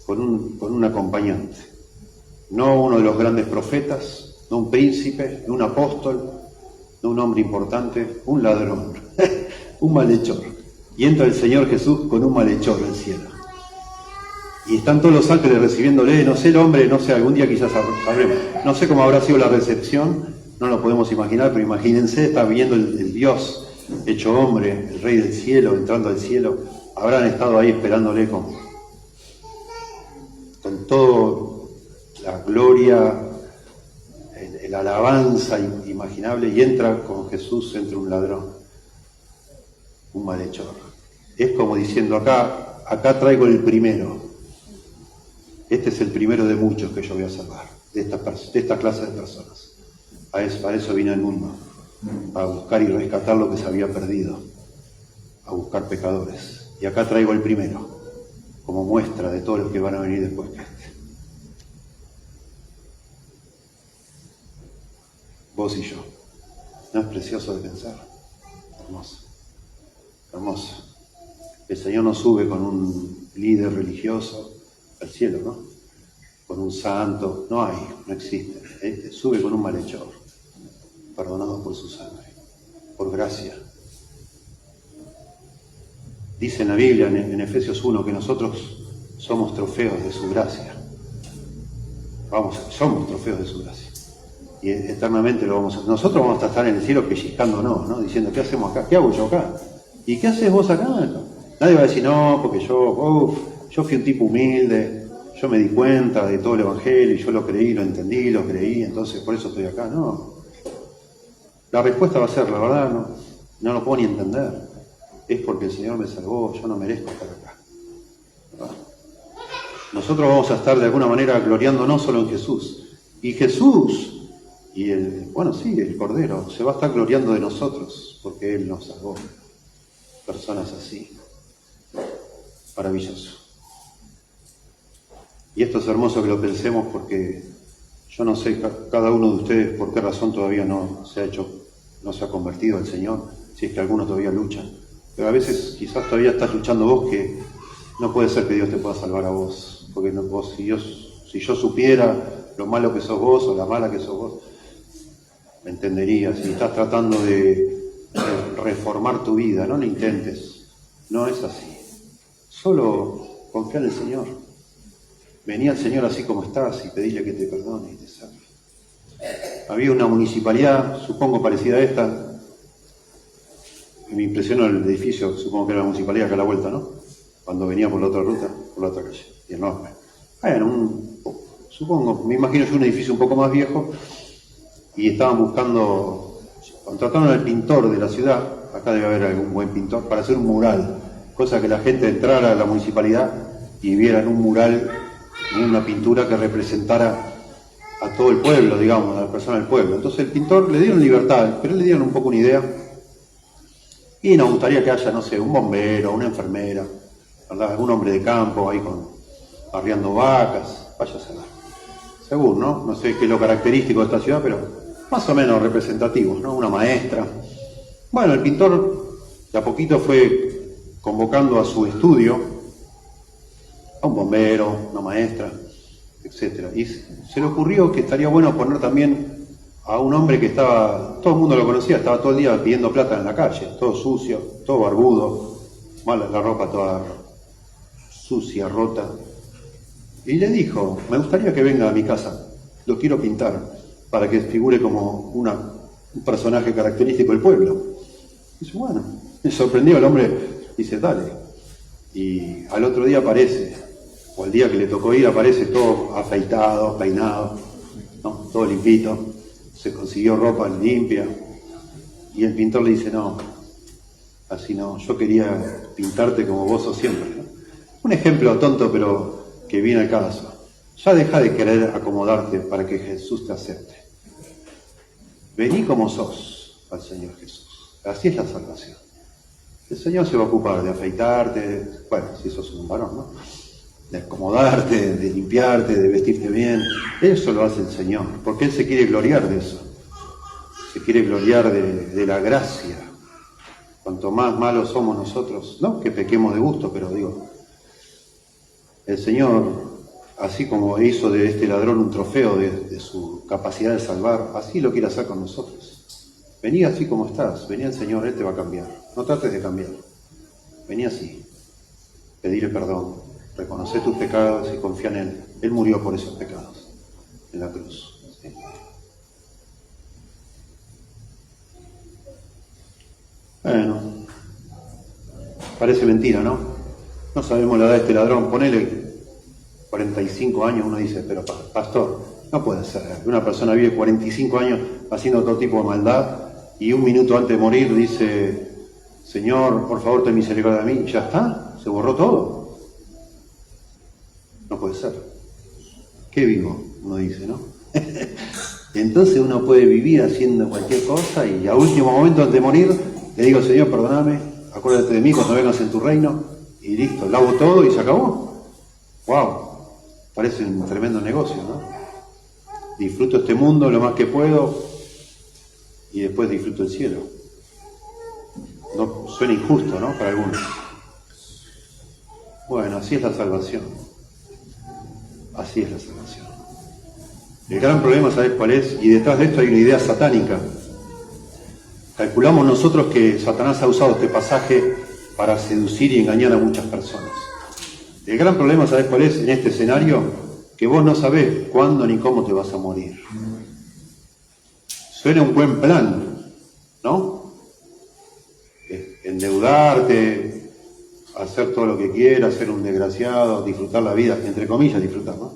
con un acompañante. No uno de los grandes profetas, no un príncipe, no un apóstol, no un hombre importante, un ladrón, un malhechor. Y entra el Señor Jesús con un malhechor al cielo. Y están todos los ángeles recibiéndole, no sé el hombre, no sé, algún día quizás sabremos. No sé cómo habrá sido la recepción, no lo podemos imaginar, pero imagínense, está viendo el Dios hecho hombre, el Rey del cielo, entrando al cielo. Habrán estado ahí esperándole con toda la gloria, la alabanza inimaginable, y entra con Jesús entre un ladrón, un malhechor. Es como diciendo, acá traigo el primero. Este es el primero de muchos que yo voy a salvar, de esta clase de personas. Para eso vine al mundo, a buscar y rescatar lo que se había perdido, a buscar pecadores. Y acá traigo el primero, como muestra de todos los que van a venir después que este. vos y yo. ¿No es precioso de pensar? Hermoso, hermoso. El Señor no sube con un líder religioso al cielo, ¿no? Con un santo, no hay, no existe. Sube con un malhechor, perdonado por su sangre, por gracia. Dice en la Biblia, en Efesios 1, que nosotros somos trofeos de su gracia. Somos trofeos de su gracia. Y eternamente lo vamos a... Nosotros vamos a estar en el cielo pellizcándonos, ¿no? Diciendo, ¿qué hacemos acá? ¿Qué hago yo acá? ¿Y qué haces vos acá? Nadie va a decir, no, porque yo fui un tipo humilde, yo me di cuenta de todo el Evangelio, y yo lo creí, lo entendí, lo creí, entonces por eso estoy acá. No. La respuesta va a ser, la verdad, no lo puedo ni entender. Es porque el Señor me salvó, yo no merezco estar acá. ¿Verdad? Nosotros vamos a estar de alguna manera gloriando no solo en Jesús. Y Jesús, y el Cordero, se va a estar gloriando de nosotros, porque Él nos salvó. Personas así. Maravilloso. Y esto es hermoso que lo pensemos, porque yo no sé cada uno de ustedes por qué razón todavía no se ha convertido al Señor, si es que alguno todavía lucha. Pero a veces quizás todavía estás luchando vos, que no puede ser que Dios te pueda salvar a vos, porque si yo supiera lo malo que sos vos o la mala que sos vos, me entendería. Si estás tratando de reformar tu vida, no lo intentes, no es así. Solo confía en el Señor. Vení al Señor así como estás y pedile que te perdone y te salve. Había una municipalidad, supongo parecida a esta. Me impresionó el edificio, supongo que era la municipalidad acá a la vuelta, ¿no? Cuando venía por la otra ruta, por la otra calle, y enorme. Supongo, me imagino yo un edificio un poco más viejo, y estaban contrataron al pintor de la ciudad, acá debe haber algún buen pintor, para hacer un mural, cosa que la gente entrara a la municipalidad y viera en un mural una pintura que representara a todo el pueblo, digamos, a la persona del pueblo. Entonces el pintor le dieron libertad, pero le dieron un poco una idea. Y nos gustaría que haya, no sé, un bombero, una enfermera, ¿verdad? Algún hombre de campo ahí arriando vacas, vaya a saber. Seguro, ¿no? No sé qué es lo característico de esta ciudad, pero más o menos representativos, ¿no? Una maestra. Bueno, el pintor de a poquito fue convocando a su estudio a un bombero, una maestra, etc. Y se le ocurrió que estaría bueno poner también a un hombre que todo el mundo lo conocía, estaba todo el día pidiendo plata en la calle, todo sucio, todo barbudo, la ropa toda sucia, rota. Y le dijo, me gustaría que venga a mi casa, lo quiero pintar, para que figure como un personaje característico del pueblo. Y dice, bueno, me sorprendió el hombre, dice, dale. Y al otro día aparece, o al día que le tocó ir, aparece todo afeitado, peinado, ¿no? Todo limpito. Se consiguió ropa limpia, y el pintor le dice, no, así no, yo quería pintarte como vos sos siempre, ¿no? Un ejemplo tonto, pero que viene al caso. Ya deja de querer acomodarte para que Jesús te acepte. Vení como sos al Señor Jesús. Así es la salvación. El Señor se va a ocupar de afeitarte, bueno, si sos un varón, ¿no? De acomodarte, de limpiarte, de vestirte bien. Eso lo hace el Señor, porque Él se quiere gloriar de eso. Se quiere gloriar de la gracia. Cuanto más malos somos nosotros, no que pequemos de gusto, pero digo, el Señor, así como hizo de este ladrón un trofeo de su capacidad de salvar, así lo quiere hacer con nosotros. Vení así como estás, vení al Señor, Él te va a cambiar. No trates de cambiar. Vení así, pedirle perdón. Reconocer tus pecados y confía en Él. Él murió por esos pecados en la cruz. ¿Sí? Bueno, parece mentira, ¿no? No sabemos la edad de este ladrón. Ponele 45 años, uno dice, pero pastor, no puede ser. Una persona vive 45 años haciendo todo tipo de maldad y un minuto antes de morir dice, Señor, por favor, ten misericordia de mí. Ya está, se borró todo. No puede ser. ¿Qué vivo? Uno dice, ¿no? Entonces uno puede vivir haciendo cualquier cosa y a último momento antes de morir le digo, Señor, perdóname, acuérdate de mí cuando vengas en tu reino, y listo, lavo todo y se acabó. ¡Wow! Parece un tremendo negocio, ¿no? Disfruto este mundo lo más que puedo, y después disfruto el cielo. No suena injusto, ¿no? Para algunos. Bueno, así es la salvación. Así es la salvación. El gran problema, ¿sabes cuál es? Y detrás de esto hay una idea satánica. Calculamos nosotros que Satanás ha usado este pasaje para seducir y engañar a muchas personas. El gran problema, ¿sabes cuál es? En este escenario, que vos no sabés cuándo ni cómo te vas a morir. Suena un buen plan, ¿no? Endeudarte, hacer todo lo que quieras, ser un desgraciado, disfrutar la vida, entre comillas disfrutar, ¿no?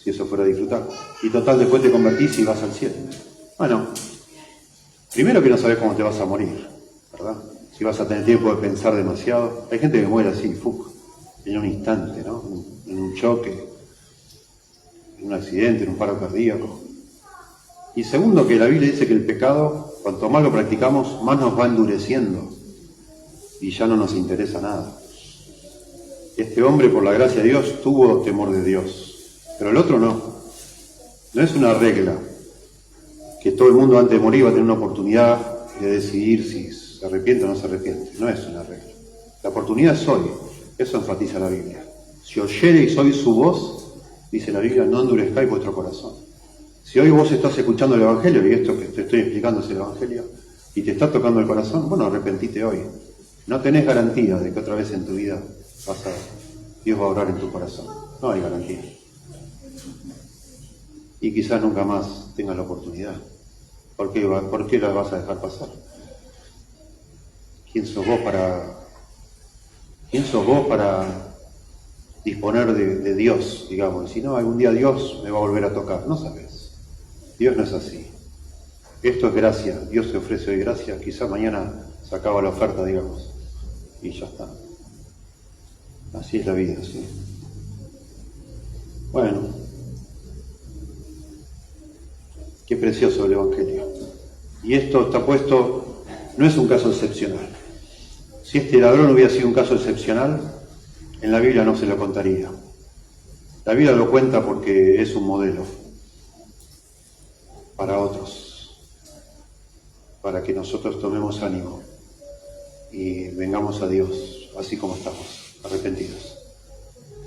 Si eso fuera disfrutar. Y total, después te convertís y vas al cielo. Bueno, primero que no sabés cómo te vas a morir, ¿verdad? Si vas a tener tiempo de pensar demasiado. Hay gente que muere así, en un instante, ¿no? En un choque, en un accidente, en un paro cardíaco. Y segundo, que la Biblia dice que el pecado, cuanto más lo practicamos, más nos va endureciendo y ya no nos interesa nada. Este hombre, por la gracia de Dios, tuvo temor de Dios, pero el otro no. No es una regla que todo el mundo antes de morir va a tener una oportunidad de decidir si se arrepiente o no se arrepiente. No es una regla. La oportunidad es hoy. Eso enfatiza la Biblia. Si oyereis hoy su voz, dice la Biblia, no endurezcáis vuestro corazón. Si hoy vos estás escuchando el Evangelio, y esto que te estoy explicando es el Evangelio, y te está tocando el corazón, bueno, arrepentite hoy. No tenés garantía de que otra vez en tu vida Dios va a obrar en tu corazón. No hay garantía. Y quizás nunca más tengas la oportunidad. ¿Por qué la vas a dejar pasar? ¿Quién sos vos para disponer de Dios, digamos? Si no, algún día Dios me va a volver a tocar. No sabes. Dios no es así. Esto es gracia. Dios te ofrece hoy gracia. Quizá mañana se acaba la oferta, digamos. Y ya está. Así es la vida, ¿sí? Bueno. Qué precioso el Evangelio. Y esto está puesto, no es un caso excepcional. Si este ladrón hubiera sido un caso excepcional, en la Biblia no se lo contaría. La Biblia lo cuenta porque es un modelo para otros, para que nosotros tomemos ánimo y vengamos a Dios así como estamos, arrepentidos,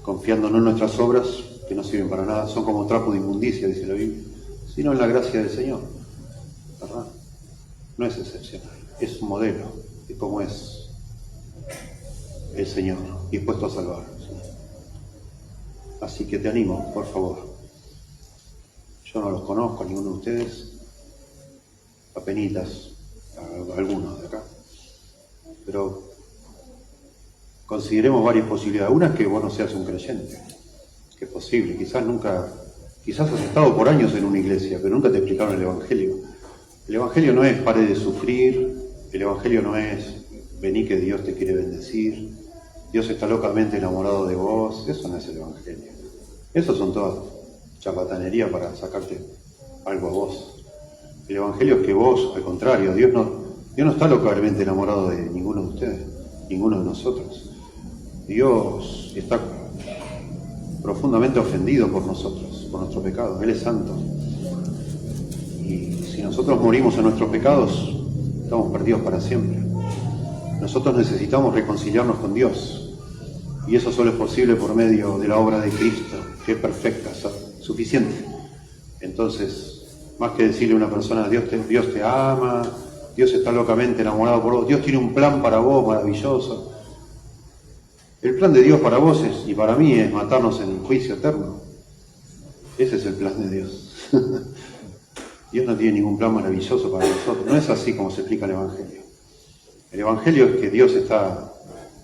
confiando no en nuestras obras, que no sirven para nada, son como trapo de inmundicia, dice la Biblia, sino en la gracia del Señor, ¿verdad? No es excepcional, es un modelo de cómo es el Señor, dispuesto a salvar. Así que te animo, por favor. Yo no los conozco, a ninguno de ustedes, apenitas, algunos de acá. Pero consideremos varias posibilidades. Una es que vos no seas un creyente, que es posible. Quizás has estado por años en una iglesia, pero nunca te explicaron el Evangelio. El Evangelio no es pare de sufrir, el Evangelio no es vení que Dios te quiere bendecir, Dios está locamente enamorado de vos. Eso no es el Evangelio. Eso son todas charlatanería para sacarte algo a vos. El Evangelio es que vos, al contrario, Dios no está locamente enamorado de ninguno de ustedes, ninguno de nosotros. Dios está profundamente ofendido por nosotros, por nuestro pecado. Él es santo. Y si nosotros morimos en nuestros pecados, estamos perdidos para siempre. Nosotros necesitamos reconciliarnos con Dios. Y eso solo es posible por medio de la obra de Cristo, que es perfecta, suficiente. Entonces, más que decirle a una persona, Dios te ama, Dios está locamente enamorado por vos, Dios tiene un plan para vos maravilloso. El plan de Dios para vos y para mí es matarnos en el juicio eterno. Ese es el plan de Dios. Dios no tiene ningún plan maravilloso para nosotros. No es así como se explica el Evangelio. El Evangelio es que Dios está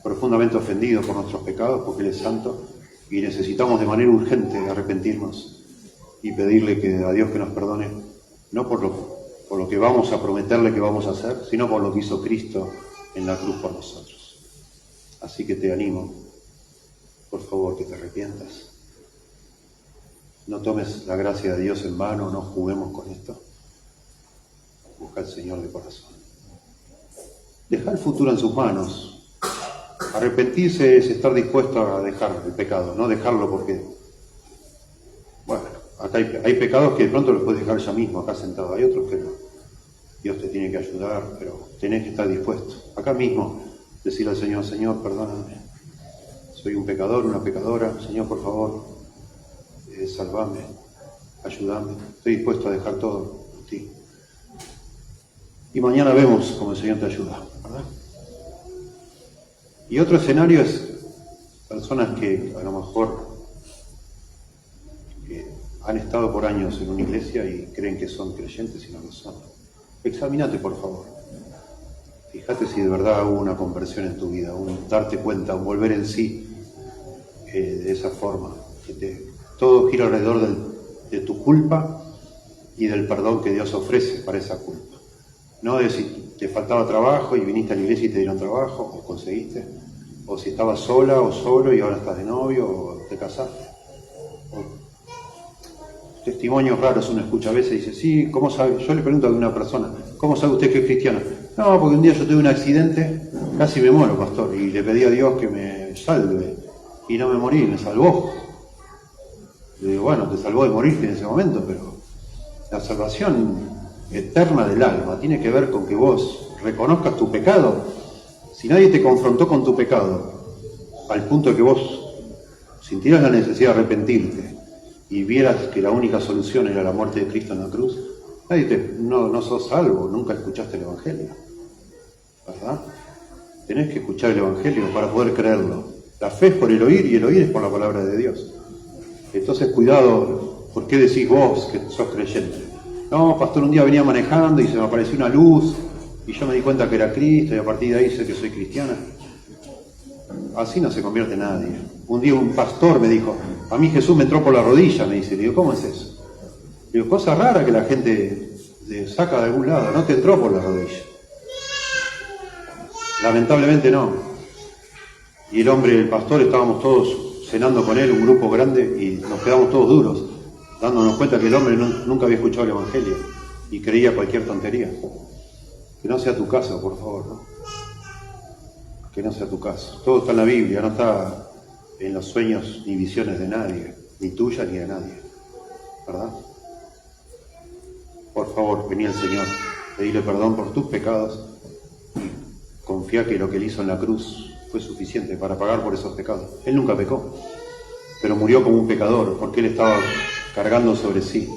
profundamente ofendido por nuestros pecados porque Él es santo y necesitamos de manera urgente arrepentirnos y pedirle a Dios que nos perdone, no por lo que vamos a prometerle que vamos a hacer, sino por lo que hizo Cristo en la cruz por nosotros. Así que te animo, por favor, que te arrepientas. No tomes la gracia de Dios en vano, no juguemos con esto. Busca al Señor de corazón. Deja el futuro en sus manos. Arrepentirse es estar dispuesto a dejar el pecado, no dejarlo porque, bueno, acá hay pecados que de pronto los puedes dejar ya mismo, acá sentado. Hay otros que no. Dios te tiene que ayudar, pero tenés que estar dispuesto. Acá mismo, decirle al Señor, Señor, perdóname. Soy un pecador, una pecadora. Señor, por favor, salvame, ayúdame. Estoy dispuesto a dejar todo por ti. Y mañana vemos cómo el Señor te ayuda, ¿verdad? Y otro escenario es personas que a lo mejor han estado por años en una iglesia y creen que son creyentes y no lo son. Examínate, por favor. Fíjate si de verdad hubo una conversión en tu vida, un darte cuenta, un volver en sí de esa forma. Todo gira alrededor de tu culpa y del perdón que Dios ofrece para esa culpa. No de si te faltaba trabajo y viniste a la iglesia y te dieron trabajo, o conseguiste, o si estabas sola o solo y ahora estás de novio, o te casaste. Testimonios raros uno escucha a veces y dice, sí, ¿cómo sabe? Yo le pregunto a una persona, ¿cómo sabe usted que es cristiana? No, porque un día yo tuve un accidente, casi me muero, pastor, y le pedí a Dios que me salve, y no me morí, me salvó. Le digo, bueno, te salvó de morirte en ese momento, pero la salvación eterna del alma tiene que ver con que vos reconozcas tu pecado. Si nadie te confrontó con tu pecado, al punto de que vos sintieras la necesidad de arrepentirte, y vieras que la única solución era la muerte de Cristo en la cruz, no sos salvo, nunca escuchaste el Evangelio, ¿verdad? Tenés que escuchar el Evangelio para poder creerlo. La fe es por el oír y el oír es por la palabra de Dios. Entonces cuidado, ¿por qué decís vos que sos creyente? No, pastor, un día venía manejando y se me apareció una luz y yo me di cuenta que era Cristo y a partir de ahí sé que soy cristiana. Así no se convierte nadie. Un día un pastor me dijo, a mí Jesús me entró por la rodilla, me dice. Le digo, ¿cómo es eso? Le digo, cosa rara que la gente saca de algún lado, no te entró por la rodilla. Lamentablemente no. Y el pastor, estábamos todos cenando con él, un grupo grande, y nos quedamos todos duros, dándonos cuenta que el hombre nunca había escuchado el Evangelio y creía cualquier tontería. Que no sea tu caso, por favor, ¿no? Que no sea tu caso. Todo está en la Biblia, no está en los sueños ni visiones de nadie, ni tuya ni de nadie, ¿verdad? Por favor, vení al Señor, pedile perdón por tus pecados y confía que lo que Él hizo en la cruz fue suficiente para pagar por esos pecados. Él nunca pecó, pero murió como un pecador porque Él estaba cargando sobre sí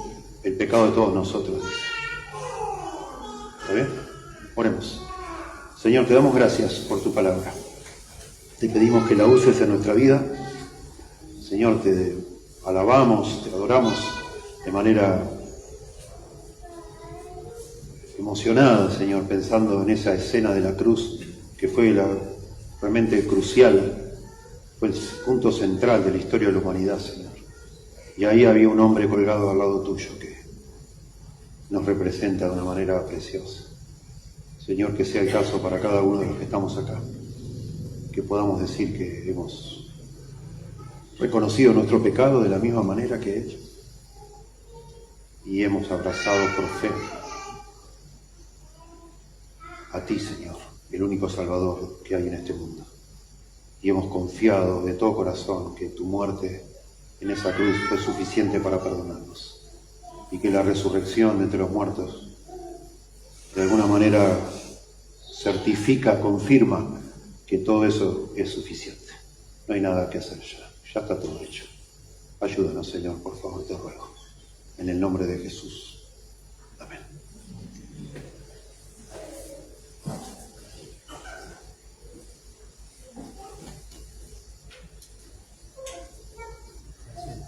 el pecado de todos nosotros. ¿Está bien? Oremos. Señor, te damos gracias por tu palabra. Te pedimos que la uses en nuestra vida. Señor, te alabamos, te adoramos de manera emocionada, Señor, pensando en esa escena de la cruz que fue realmente crucial, fue el punto central de la historia de la humanidad, Señor. Y ahí había un hombre colgado al lado tuyo que nos representa de una manera preciosa. Señor, que sea el caso para cada uno de los que estamos acá, que podamos decir que hemos reconocido nuestro pecado de la misma manera que Él y hemos abrazado por fe a ti, Señor, el único Salvador que hay en este mundo. Y hemos confiado de todo corazón que tu muerte en esa cruz fue suficiente para perdonarnos y que la resurrección de entre los muertos de alguna manera certifica, confirma que todo eso es suficiente. No hay nada que hacer ya está todo hecho. Ayúdanos, Señor, por favor, te ruego. En el nombre de Jesús.